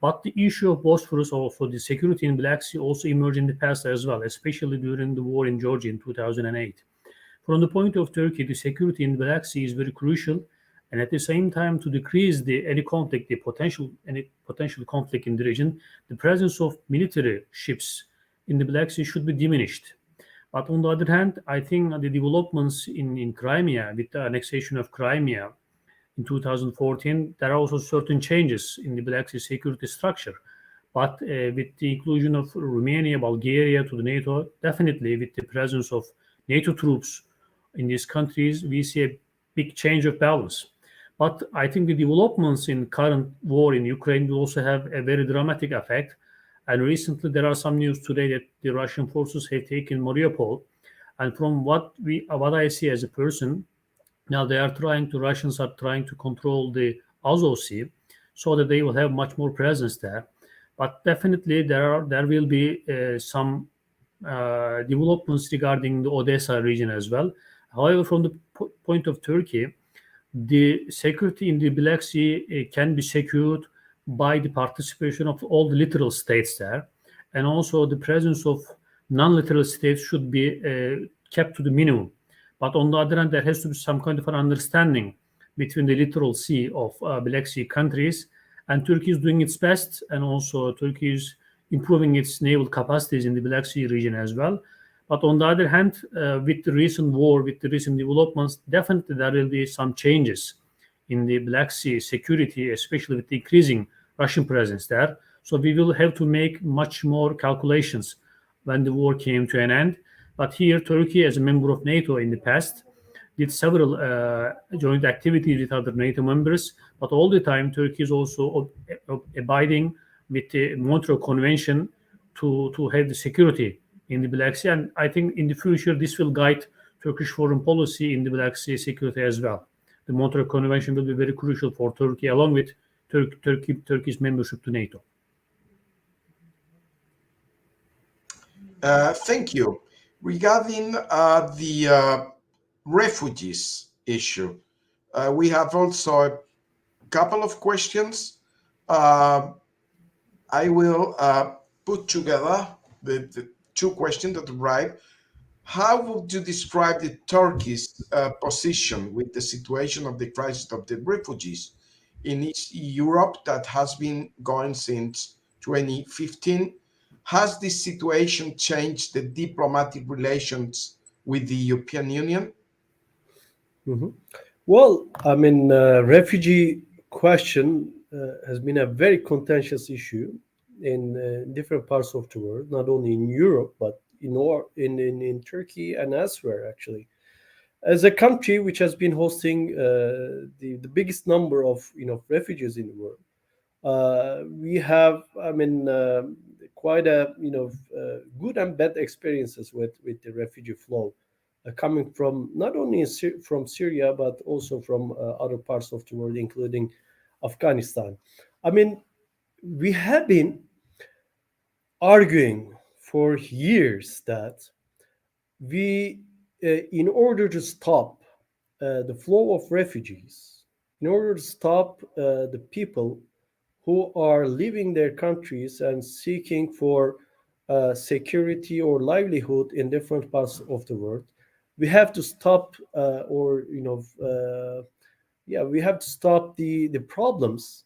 But the issue of Bosphorus, also the security in Black Sea, also emerged in the past as well, especially during the war in Georgia in 2008. From the point of Turkey, the security in the Black Sea is very crucial, and at the same time, to decrease any potential conflict in the region, the presence of military ships in the Black Sea should be diminished. But on the other hand, I think the developments in Crimea, with the annexation of Crimea in 2014, there are also certain changes in the Black Sea security structure. But with the inclusion of Romania, Bulgaria to the NATO, definitely with the presence of NATO troops in these countries, we see a big change of balance. But I think the developments in current war in Ukraine will also have a very dramatic effect. And recently, there are some news today that the Russian forces have taken Mariupol. And from what I see as a person, now Russians are trying to control the Azov Sea so that they will have much more presence there. But definitely, there will be some developments regarding the Odessa region as well. However, from the point of Turkey, the security in the Black Sea can be secured by the participation of all the littoral states there, and also the presence of non-literal states should be kept to the minimum. But on the other hand, there has to be some kind of an understanding between the littoral sea of Black Sea countries, and Turkey is doing its best, and also Turkey is improving its naval capacities in the Black Sea region as well. But on the other hand, with the recent war, with the recent developments, definitely there will be some changes in the Black Sea security, especially with the increasing Russian presence there. So we will have to make much more calculations when the war came to an end. But here, Turkey, as a member of NATO in the past, did several joint activities with other NATO members, but all the time Turkey is also abiding with the Montreux Convention to have the security in the Black Sea. And I think in the future this will guide Turkish foreign policy in the Black Sea security as well. The Montreux Convention will be very crucial for Turkey, along with Turkey's membership to NATO. Thank you. Regarding the refugees issue, we have also a couple of questions. I will put together the two questions that arrived. How would you describe the Turkey's position with the situation of the crisis of the refugees in East Europe that has been going since 2015? Has this situation changed the diplomatic relations with the European Union? Mhm. Well, I mean, refugee question has been a very contentious issue in different parts of the world, not only in Europe, but in Turkey and elsewhere, actually. As a country which has been hosting the biggest number of refugees in the world, we have, I mean, quite a good and bad experiences with the refugee flow coming from not only from Syria but also from other parts of the world, including Afghanistan. I mean, we have been arguing for years that we, in order to stop the flow of refugees, in order to stop the people who are leaving their countries and seeking for security or livelihood in different parts of the world, we have to stop we have to stop the problems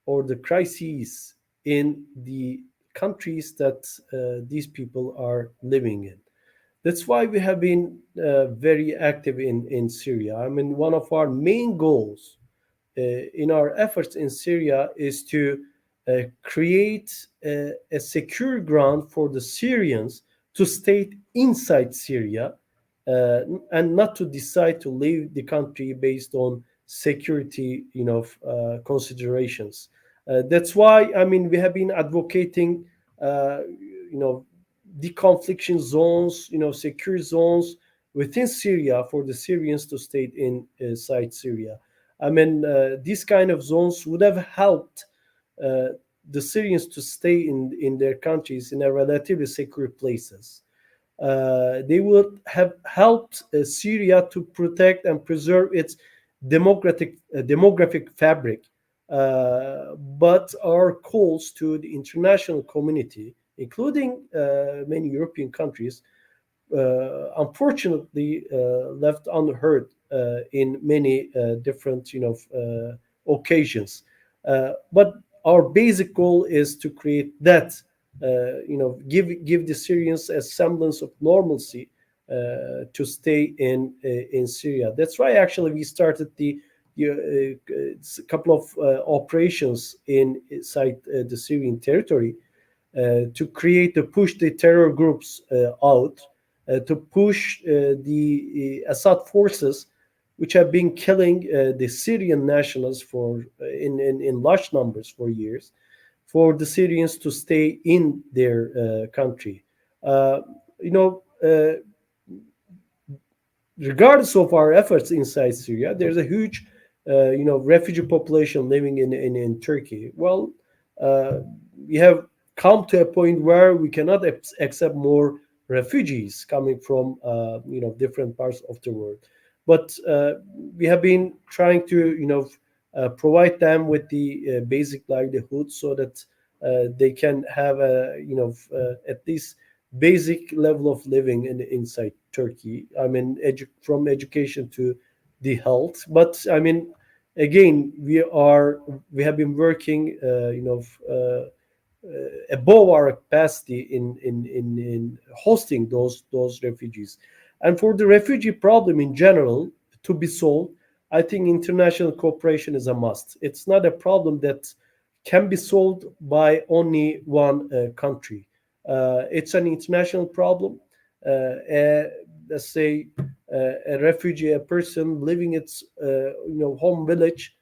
or the crises in the countries that these people are living in. That's why we have been very active in Syria. I mean, one of our main goals in our efforts in Syria is to create a secure ground for the Syrians to stay inside Syria and not to decide to leave the country based on security, considerations. That's why, I mean, we have been advocating, deconfliction zones, secure zones within Syria for the Syrians to stay inside Syria. I mean, these kind of zones would have helped the Syrians to stay in their countries in a relatively secure places. They would have helped Syria to protect and preserve its demographic fabric. But our calls to the international community, including many European countries, unfortunately left unheard in many different occasions. But our basic goal is to create that give the Syrians a semblance of normalcy to stay in Syria. That's why actually we started a couple of operations inside the Syrian territory to push the terror groups out, to push the Assad forces, which have been killing the Syrian nationals in large numbers for years, for the Syrians to stay in their country. Regardless of our efforts inside Syria, there's a huge, refugee population living in Turkey. Well, we have come to a point where we cannot accept more refugees coming from different parts of the world. But we have been trying to provide them with the basic livelihood so that they can have at least basic level of living inside Turkey. I mean, from education to the health. But I mean, again, we have been working, above our capacity in hosting those refugees. And for the refugee problem in general to be solved, I think international cooperation is a must. It's not a problem that can be solved by only one country. It's an international problem. Let's say a refugee, a person living its home village,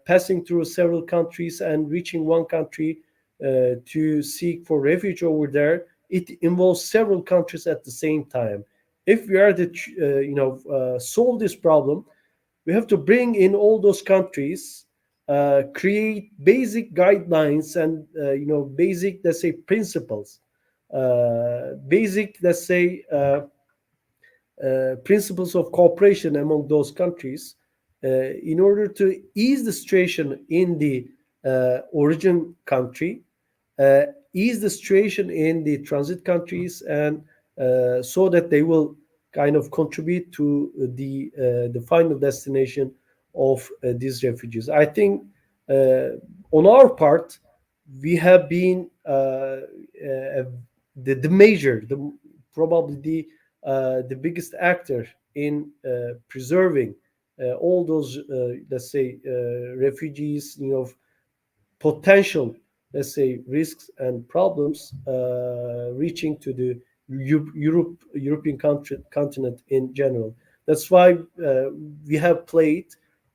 passing through several countries and reaching one country to seek for refuge over there. It involves several countries at the same time. If we are to solve this problem, we have to bring in all those countries, create basic guidelines and basic, let's say, principles, basic, let's say, principles of cooperation among those countries in order to ease the situation in the origin country, ease the situation in the transit countries, and so that they will kind of contribute to the final destination of these refugees. I think on our part, we have been probably the biggest actor in preserving all those, let's say, refugees, potential, let's say, risks and problems reaching to the European continent in general. That's why we have played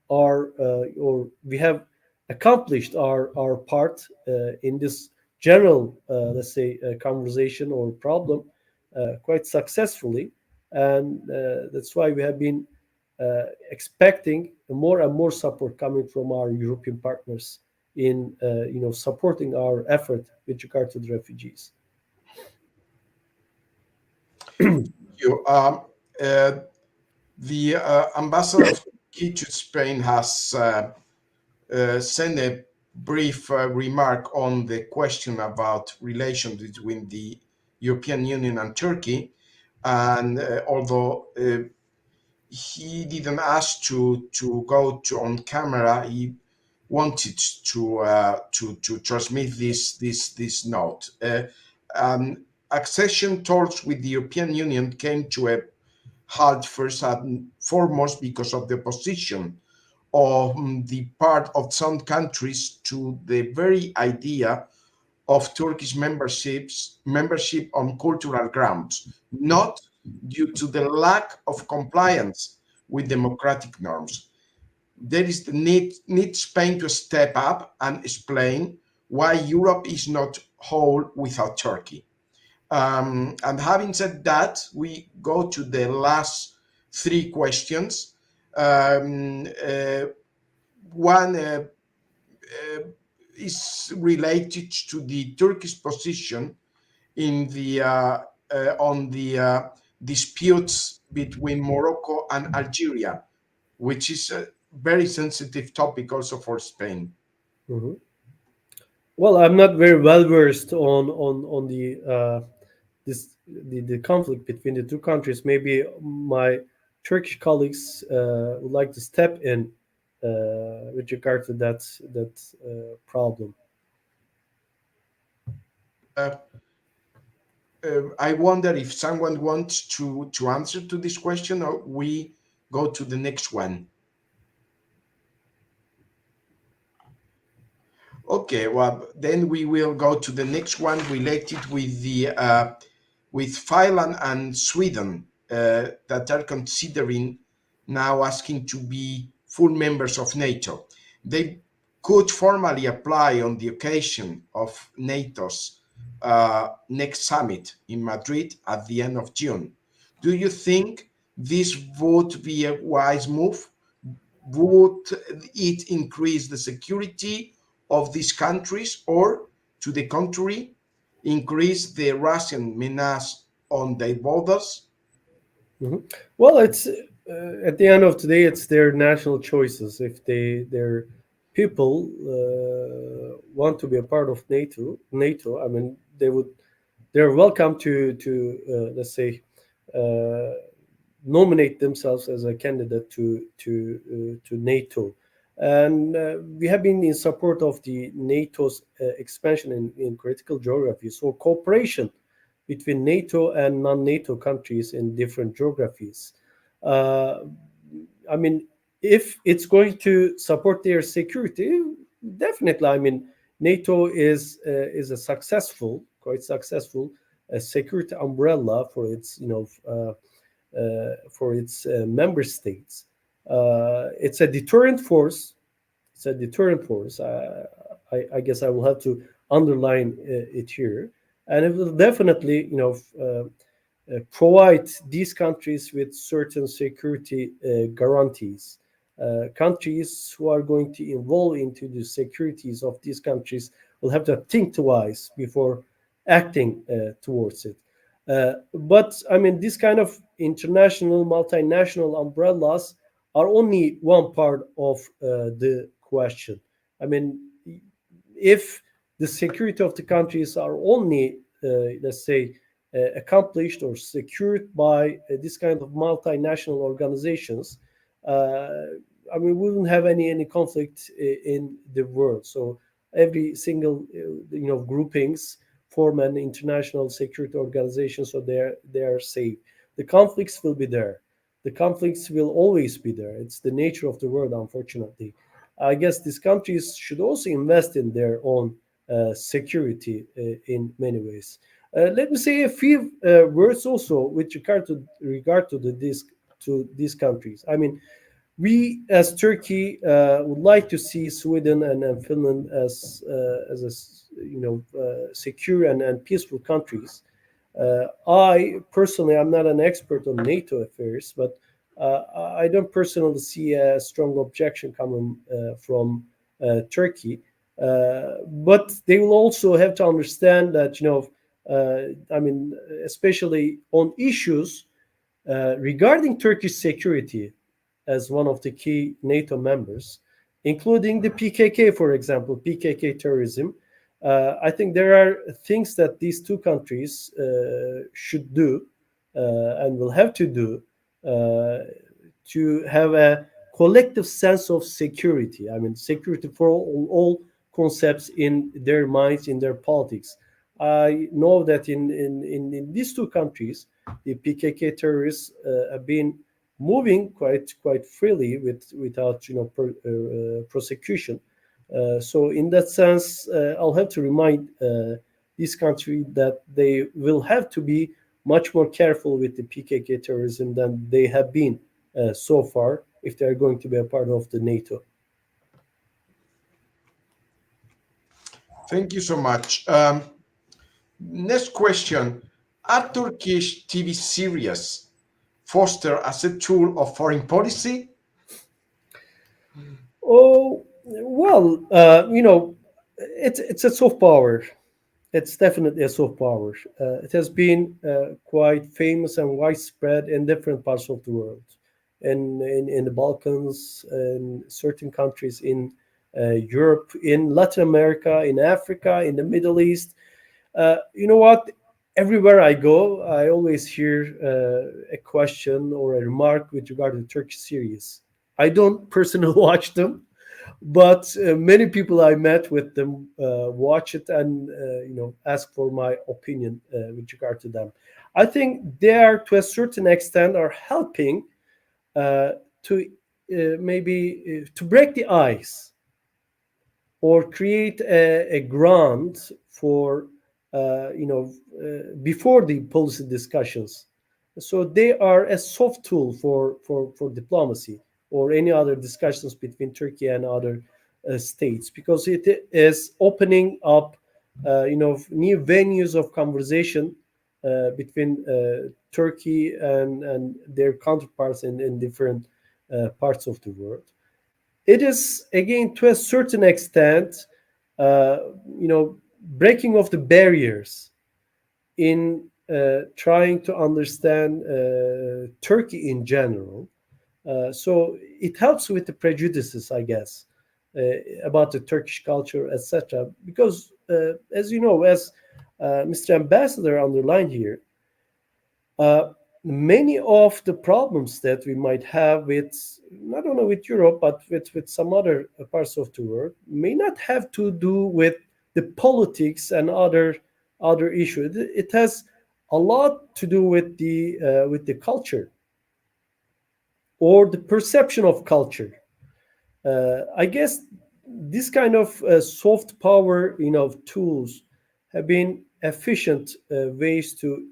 or we have accomplished our part in this general, let's say, conversation or problem quite successfully, and that's why we have been expecting more and more support coming from our European partners in supporting our effort with regard to the refugees. The ambassador of Turkey to Spain has sent a brief remark on the question about relations between the European Union and Turkey, and although he didn't ask to go on camera, he wanted to transmit this note. Accession talks with the European Union came to a halt first and foremost because of the position of the part of some countries to the very idea of Turkish membership on cultural grounds, not due to the lack of compliance with democratic norms. There is the need Spain to step up and explain why Europe is not whole without Turkey. And having said that, we go to the last three questions. One is related to the Turkish position in the on the disputes between Morocco and Algeria, which is a very sensitive topic also for Spain. Mm-hmm. Well, I'm not very well versed on the conflict between the two countries. Maybe my Turkish colleagues would like to step in with regard to that problem. I wonder if someone wants to answer to this question, or we go to the next one. Okay, well, then we will go to the next one related with the with Finland and Sweden that are considering now asking to be full members of NATO. They could formally apply on the occasion of NATO's next summit in Madrid at the end of June. Do you think this would be a wise move? Would it increase the security of these countries, or to the contrary, increase the Russian menace on their borders? Mm-hmm. Well, it's at the end of the day, it's their national choices. If their people want to be a part of NATO, I mean, they they're welcome to let's say nominate themselves as a candidate to NATO. And we have been in support of the NATO's expansion in critical geographies. So cooperation between NATO and non-NATO countries in different geographies. I mean, if it's going to support their security, definitely. I mean, NATO is a successful, quite successful, security umbrella for its member states. It's a deterrent force. It's a deterrent force. I guess I will have to underline it here, and it will definitely, provide these countries with certain security guarantees. Countries who are going to involve into the securities of these countries will have to think twice before acting towards it. But I mean, this kind of international, multinational umbrellas are only one part of the question. I mean, if the security of the countries are only, let's say, accomplished or secured by this kind of multinational organizations, I mean, we wouldn't have any conflict in the world. So every single, groupings form an international security organization, so they are safe. The conflicts will be there. The conflicts will always be there. It's the nature of the world, unfortunately. I guess these countries should also invest in their own security in many ways. Let me say a few words also with regard to these countries. I mean, we as Turkey would like to see Sweden and Finland as secure and peaceful countries. I personally, I'm not an expert on NATO affairs, but I don't personally see a strong objection coming from Turkey. But they will also have to understand that, I mean, especially on issues regarding Turkish security as one of the key NATO members, including the PKK, for example, PKK terrorism. I think there are things that these two countries should do and will have to do to have a collective sense of security. I mean, security for all concepts in their minds, in their politics. I know that in these two countries, the PKK terrorists have been moving quite freely without prosecution. So in that sense, I'll have to remind this country that they will have to be much more careful with the PKK terrorism than they have been so far if they're going to be a part of the NATO. Thank you so much. Next question. Are Turkish TV series foster as a tool of foreign policy? Oh, well, it's a soft power. It's definitely a soft power. It has been quite famous and widespread in different parts of the world, in the Balkans, in certain countries in Europe, in Latin America, in Africa, in the Middle East. You know what? Everywhere I go, I always hear a question or a remark with regard to Turkish series. I don't personally watch them, but many people I met with them watch it and ask for my opinion with regard to them. I think they are, to a certain extent, are helping to maybe to break the ice or create a ground for before the policy discussions. So they are a soft tool for diplomacy or any other discussions between Turkey and other states, because it is opening up new venues of conversation between Turkey and their counterparts in different parts of the world. It is, again, to a certain extent, breaking off the barriers in trying to understand Turkey in general. So it helps with the prejudices, I guess, about the Turkish culture, etc. Because, as you know, as Mr. Ambassador underlined here, many of the problems that we might have with not only with Europe but with some other parts of the world may not have to do with the politics and other issues. It has a lot to do with the culture or the perception of culture. I guess this kind of soft power, tools have been efficient ways to,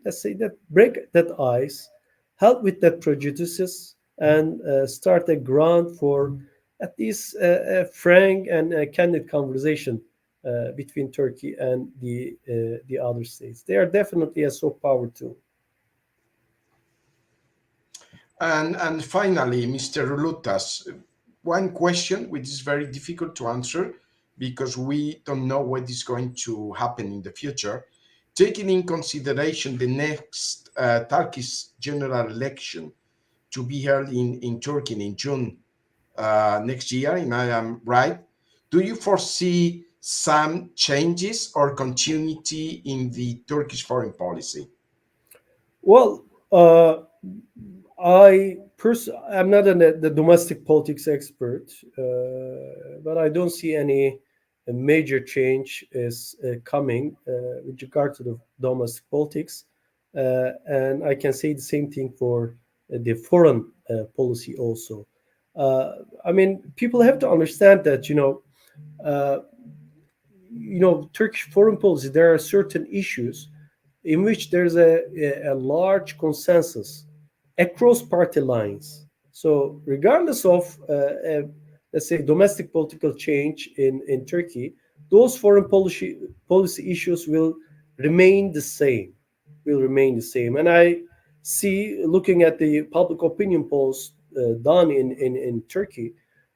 let's say, that break that ice, help with that prejudices, and start a ground for at least a frank and candid conversation between Turkey and the other states. They are definitely a soft power tool. And finally, Mr. Ulutaş, one question which is very difficult to answer because we don't know what is going to happen in the future. Taking in consideration the next Turkish general election to be held in Turkey in June next year, and I am right, do you foresee some changes or continuity in the Turkish foreign policy? Well, I'm not the domestic politics expert, but I don't see any major change is coming with regard to the domestic politics, and I can say the same thing for the foreign policy also. I mean, people have to understand that Turkish foreign policy. There are certain issues in which there's a large consensus across party lines. So regardless of, let's say, domestic political change in Turkey, those foreign policy issues will remain the same. And I see, looking at the public opinion polls done in Turkey,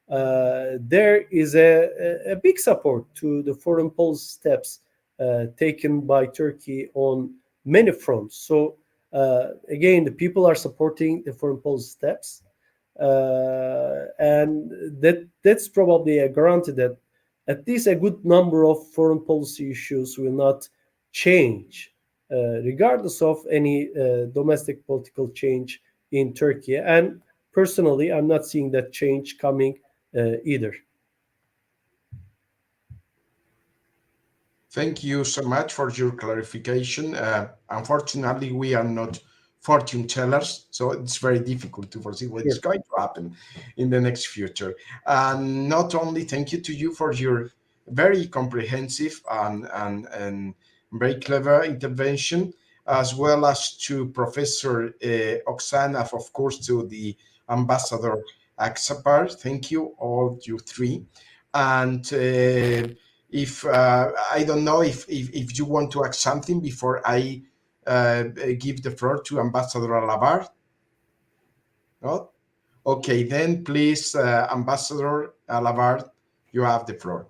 there is a big support to the foreign policy steps taken by Turkey on many fronts. So again, the people are supporting the foreign policy steps, and that's probably a guarantee that at least a good number of foreign policy issues will not change, regardless of any domestic political change in Turkey. And personally, I'm not seeing that change coming either. Thank you so much for your clarification. Unfortunately, we are not fortune tellers, so it's very difficult to foresee what is going to happen in the next future. And not only thank you to you for your very comprehensive and very clever intervention, as well as to Professor Oksana, of course, to the Ambassador Akçapar. Thank you, all you three. And if I don't know if you want to add something before I give the floor to Ambassador Alabart. No? Okay, then please, Ambassador Alabart, you have the floor.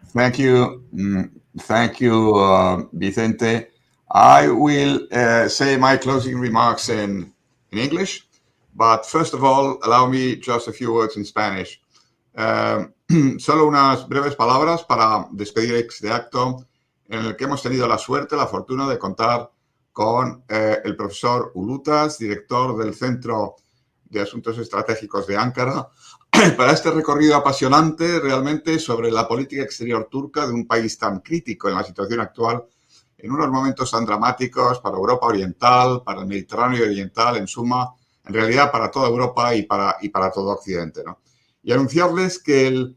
Thank you. Thank you, Vicente. I will say my closing remarks in English, but first of all, allow me just a few words in Spanish. Solo unas breves palabras para despedir este acto en el que hemos tenido la suerte, la fortuna de contar con el profesor Ulutaş, director del Centro de Asuntos Estratégicos de Ankara, para este recorrido apasionante realmente sobre la política exterior turca de un país tan crítico en la situación actual, en unos momentos tan dramáticos para Europa Oriental, para el Mediterráneo Oriental, en suma, en realidad para toda Europa y para todo Occidente, ¿no? Y anunciarles que el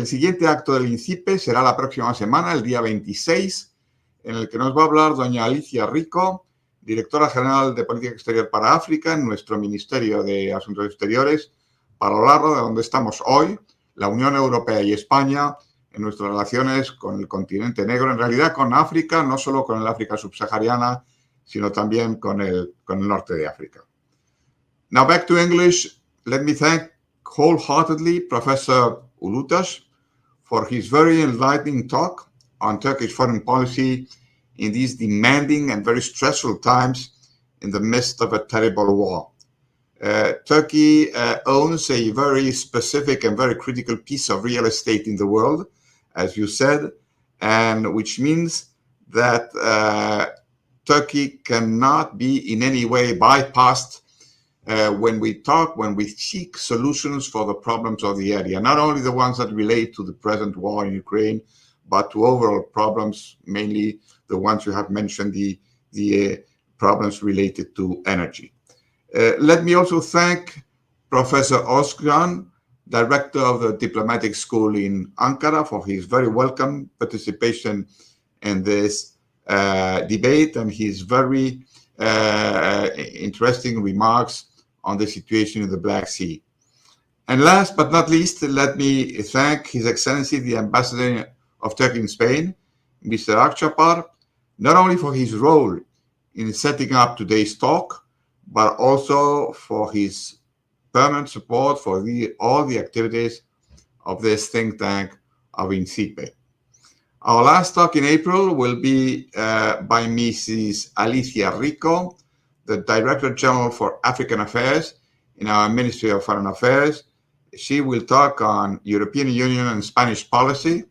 siguiente acto del INCIPE será la próxima semana, el día 26, en el que nos va a hablar doña Alicia Rico, directora general de Política Exterior para África en nuestro Ministerio de Asuntos Exteriores, para hablar de donde estamos hoy, la Unión Europea y España, en nuestras relaciones con el continente negro, en realidad con África, no solo con el África subsahariana, sino también con el norte de África. Now back to English. Let me thank wholeheartedly Professor Ulutaş for his very enlightening talk on Turkish foreign policy in these demanding and very stressful times in the midst of a terrible war. Turkey owns a very specific and very critical piece of real estate in the world, as you said, and which means that Turkey cannot be in any way bypassed when we seek solutions for the problems of the area, not only the ones that relate to the present war in Ukraine, but to overall problems, mainly the ones you have mentioned, the problems related to energy. Let me also thank Professor Özcan, Director of the Diplomatic School in Ankara, for his very welcome participation in this debate and his very interesting remarks on the situation in the Black Sea. And last but not least, let me thank His Excellency the Ambassador of Turkey in Spain, Mr. Akçapar, not only for his role in setting up today's talk, but also for his permanent support for all the activities of this think tank of INCIPE. Our last talk in April will be by Mrs. Alicia Rico, the Director General for African Affairs in our Ministry of Foreign Affairs. She will talk on European Union and Spanish policy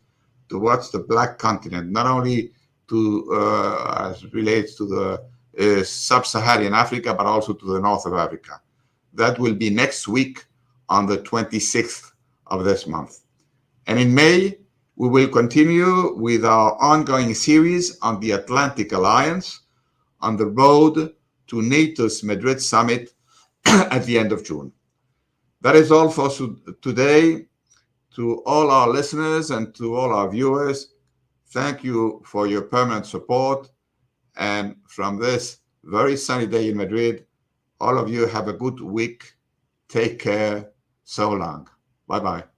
towards the Black Continent, not only as relates to the sub-Saharan Africa, but also to the north of Africa. That will be next week on the 26th of this month. And in May, we will continue with our ongoing series on the Atlantic Alliance on the road to NATO's Madrid summit at the end of June. That is all for today. To all our listeners and to all our viewers, thank you for your permanent support. And from this very sunny day in Madrid, all of you have a good week. Take care. So long. Bye-bye.